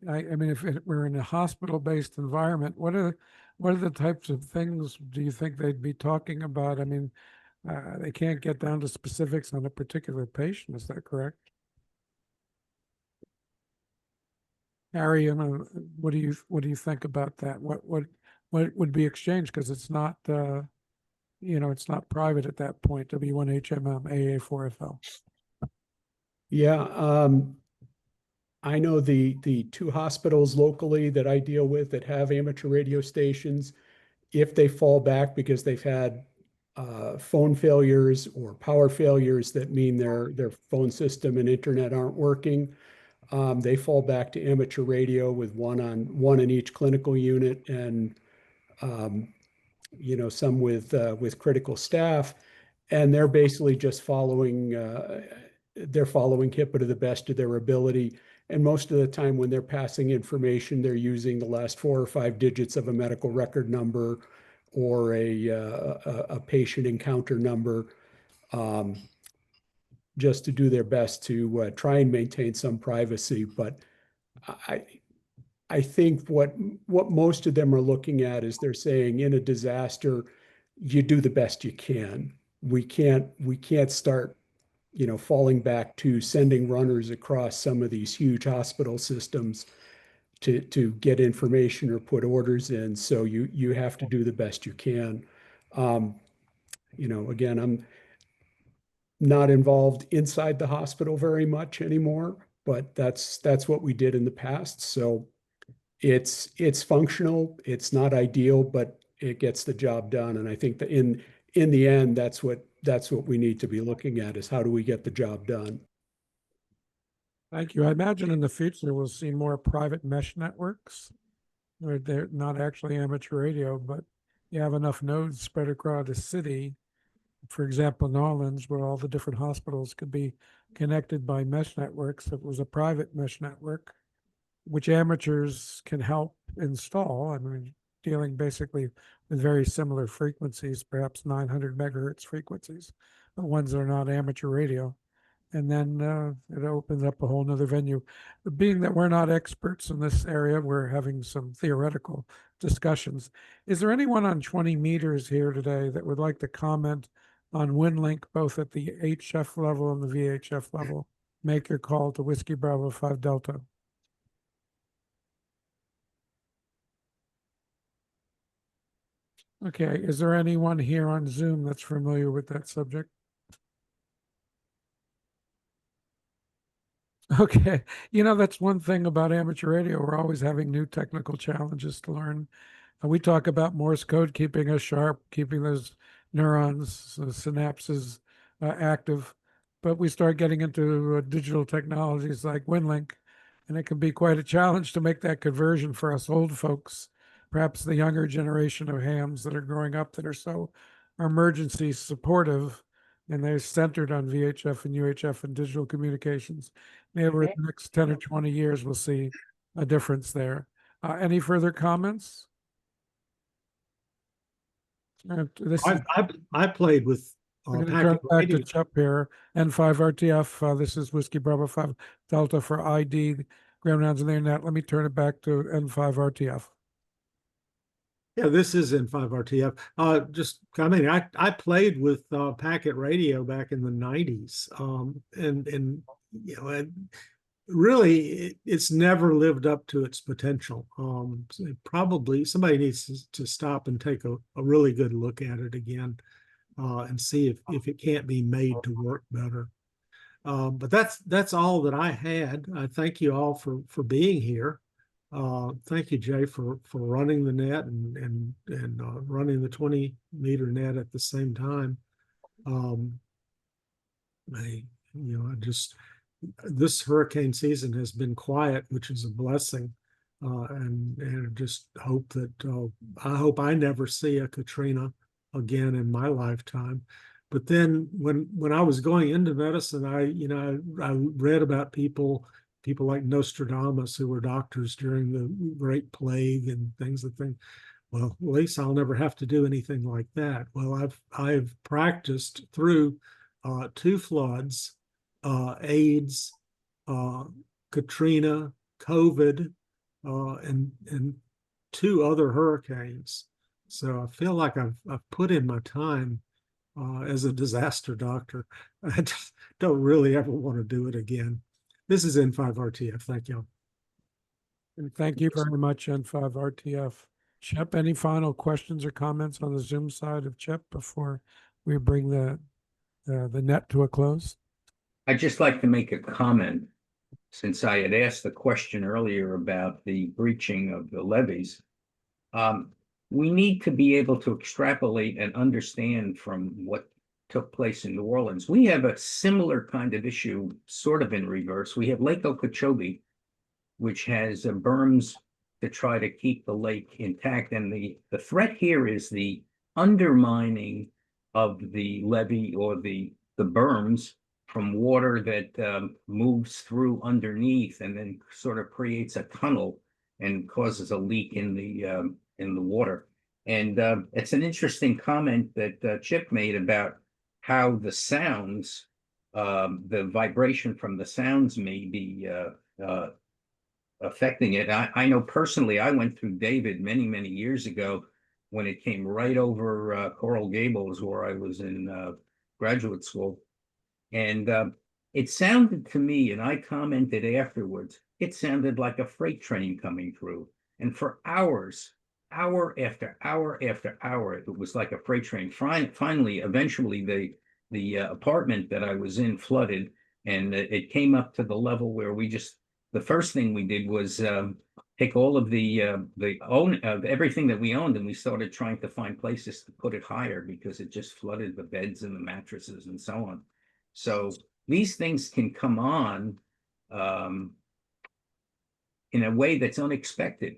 I mean, if we're in a hospital-based environment, what are the types of things do you think they'd be talking about? I mean, they can't get down to specifics on a particular patient. Is that correct? Harry, what do you think about that? What would be exchanged? Because it's not, it's not private at that point. W1HMM, AA4FL. Yeah, I know the two hospitals locally that I deal with that have amateur radio stations, if they fall back because they've had phone failures or power failures that mean their phone system and internet aren't working, they fall back to amateur radio with one in each clinical unit, and some with critical staff, and they're basically just following HIPAA to the best of their ability. And most of the time when they're passing information, they're using the last 4 or 5 digits of a medical record number or a patient encounter number, just to do their best to try and maintain some privacy. But I think what most of them are looking at is they're saying, in a disaster, you do the best you can. We can't start falling back to sending runners across some of these huge hospital systems to get information or put orders in. So you have to do the best you can. Again, I'm not involved inside the hospital very much anymore, but that's what we did in the past. So it's functional. It's not ideal, but it gets the job done. And I think that in the end, that's what we need to be looking at, is how do we get the job done? Thank you. I imagine in the future we'll see more private mesh networks where they're not actually amateur radio, but you have enough nodes spread across the city. For example, New Orleans, where all the different hospitals could be connected by mesh networks. It was a private mesh network, which amateurs can help install. I mean, dealing basically with very similar frequencies, perhaps 900 megahertz frequencies, the ones that are not amateur radio. And then it opens up a whole nother venue. But being that we're not experts in this area, we're having some theoretical discussions. Is there anyone on 20 meters here today that would like to comment on WinLink, both at the HF level and the VHF level? Make your call to Whiskey Bravo 5 Delta. Okay, is there anyone here on Zoom that's familiar with that subject? Okay, that's one thing about amateur radio. We're always having new technical challenges to learn. We talk about Morse code keeping us sharp, keeping those neurons, synapses active, but we start getting into digital technologies like WinLink, and it can be quite a challenge to make that conversion for us old folks, perhaps the younger generation of hams that are growing up that are so emergency supportive, and they're centered on VHF and UHF and digital communications. Maybe over the next 10 or 20 years, we'll see a difference there. Any further comments? I played with We're going to turn packet back to radio. Chuck here. N5RTF, this is Whiskey Bravo 5 Delta for ID, ground rounds on the internet. Let me turn it back to N5RTF. Yeah, this is N5RTF. I played with packet radio back in the 90s. And really it's never lived up to its potential. So probably somebody needs to stop and take a really good look at it again, and see if it can't be made to work better. But that's all that I had. I thank you all for being here. Thank you, Jay, for running the net and running the 20-meter net at the same time. This hurricane season has been quiet, which is a blessing. And I just hope that, I hope I never see a Katrina again in my lifetime. But then when I was going into medicine, I read about people like Nostradamus, who were doctors during the Great Plague and things that think, well, at least I'll never have to do anything like that. Well, I've practiced through 2 floods, AIDS, Katrina, COVID, and 2 other hurricanes. So I feel like I've put in my time as a disaster doctor. I just don't really ever want to do it again. This is N5RTF. Thank you. And thank you very much, N5RTF. Chip, any final questions or comments on the Zoom side of Chip before we bring the net to a close? I'd just like to make a comment, since I had asked the question earlier about the breaching of the levees. We need to be able to extrapolate and understand from what took place in New Orleans. We have a similar kind of issue, sort of in reverse. We have Lake Okeechobee, which has berms to try to keep the lake intact. And the threat here is the undermining of the levee or the berms from water that moves through underneath and then sort of creates a tunnel and causes a leak in the water. And it's an interesting comment that Chip made about how the sounds, the vibration from the sounds may be affecting it. I know personally, I went through David many, many years ago when it came right over Coral Gables, where I was in graduate school. And it sounded to me, and I commented afterwards, it sounded like a freight train coming through. And for hours, hour after hour after hour, it was like a freight train. Finally, eventually, the apartment that I was in flooded, and it came up to the level where the first thing we did was take all of everything that we owned, and we started trying to find places to put it higher because it just flooded the beds and the mattresses and so on. So these things can come on in a way that's unexpected.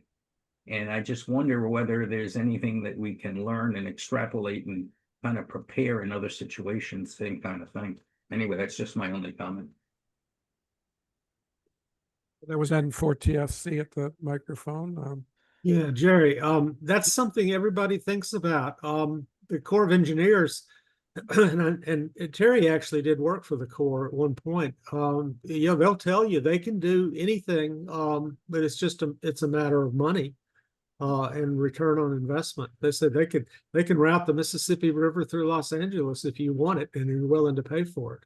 And I just wonder whether there's anything that we can learn and extrapolate and kind of prepare in other situations, same kind of thing. Anyway, that's just my only comment. There was N4TFC at the microphone. Yeah, Jerry, that's something everybody thinks about. The Corps of Engineers, and Terry actually did work for the Corps at one point. They'll tell you they can do anything, but it's a matter of money and return on investment. They said they can route the Mississippi River through Los Angeles if you want it and you're willing to pay for it.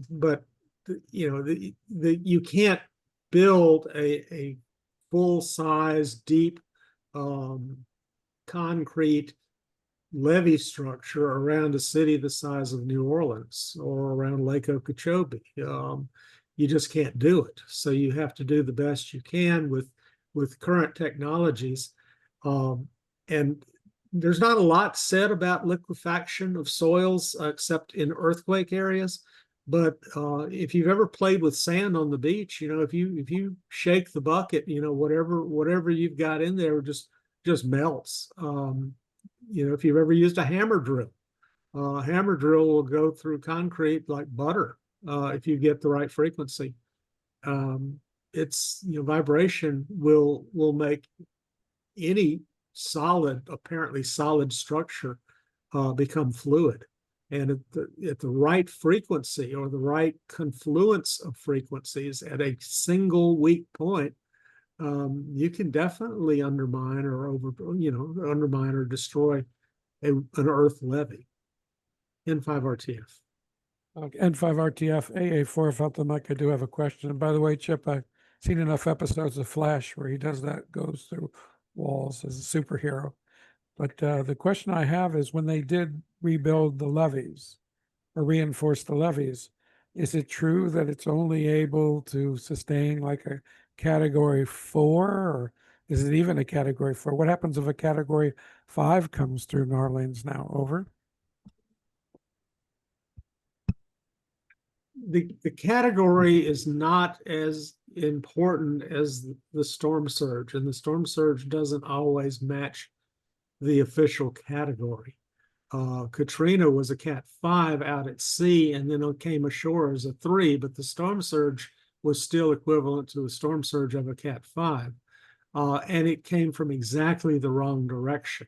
But you can't build a full-size, deep concrete levee structure around a city the size of New Orleans or around Lake Okeechobee. You just can't do it. So you have to do the best you can with current technologies. And there's not a lot said about liquefaction of soils except in earthquake areas. But if you've ever played with sand on the beach, if you shake the bucket, whatever you've got in there just melts. If you've ever used a hammer drill will go through concrete like butter if you get the right frequency. Vibration will make any apparently solid structure become fluid. And at the right frequency or the right confluence of frequencies at a single weak point, you can definitely undermine or destroy an earth levee. N5RTF. Okay, N5RTF, AA4 felt the mic. I do have a question. And by the way, Chip, I've seen enough episodes of Flash where he does that, goes through walls as a superhero. But the question I have is, when they did rebuild the levees or reinforce the levees, is it true that it's only able to sustain like a Category 4, or is it even a Category 4? What happens if a Category 5 comes through New Orleans now? Over. the category is not as important as the storm surge, and the storm surge doesn't always match the official category. Katrina was a Cat 5 out at sea, and then it came ashore as a 3, but the storm surge was still equivalent to the storm surge of a Cat 5. And it came from exactly the wrong direction.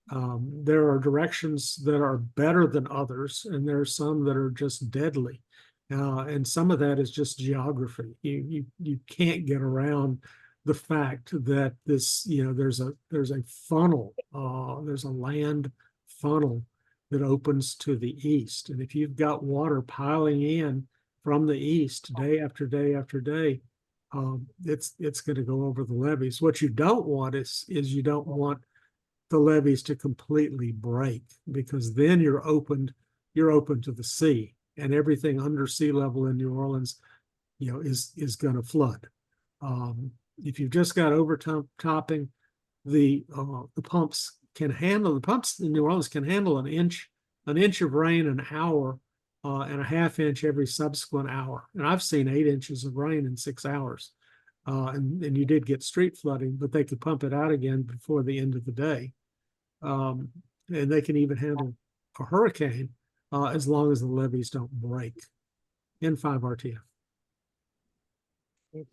There are directions that are better than others, and there are some that are just deadly. And some of that is just geography. You can't get around the fact that this, there's a funnel, there's a land funnel that opens to the east. And if you've got water piling in from the east day after day after day, it's going to go over the levees. What you don't want is you don't want the levees to completely break, because then you're open to the sea, and everything under sea level in New Orleans, is going to flood. If you've just got overtopping, the pumps in New Orleans can handle an inch of rain an hour, and a half inch every subsequent hour. And I've seen 8 inches of rain in 6 hours. And you did get street flooding, but they could pump it out again before the end of the day. And they can even handle a hurricane as long as the levees don't break. N5 RTF.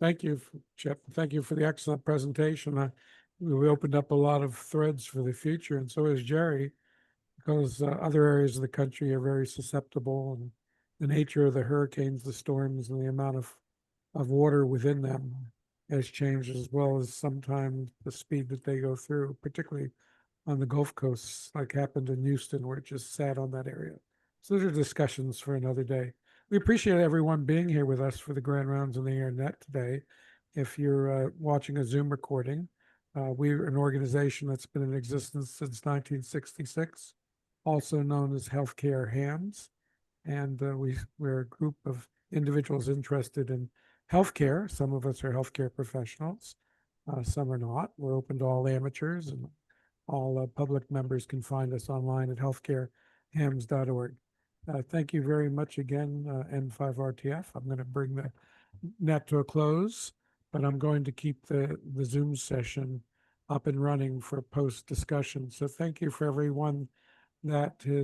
Thank you, Chip. Thank you for the excellent presentation. We opened up a lot of threads for the future, and so is Jerry, because other areas of the country are very susceptible, and the nature of the hurricanes, the storms, and the amount of water within them has changed, as well as sometimes the speed that they go through, particularly on the Gulf Coast, like happened in Houston, where it just sat on that area. So those are discussions for another day. We appreciate everyone being here with us for the Grand Rounds on the Internet today. If you're watching a Zoom recording, we're an organization that's been in existence since 1966, also known as Healthcare Hands. And we're a group of individuals interested in healthcare. Some of us are healthcare professionals, some are not. We're open to all amateurs, and all public members can find us online at healthcarehams.org. Thank you very much again, N5RTF. I'm going to bring the net to a close, but I'm going to keep the Zoom session up and running for post discussion. So thank you for everyone that has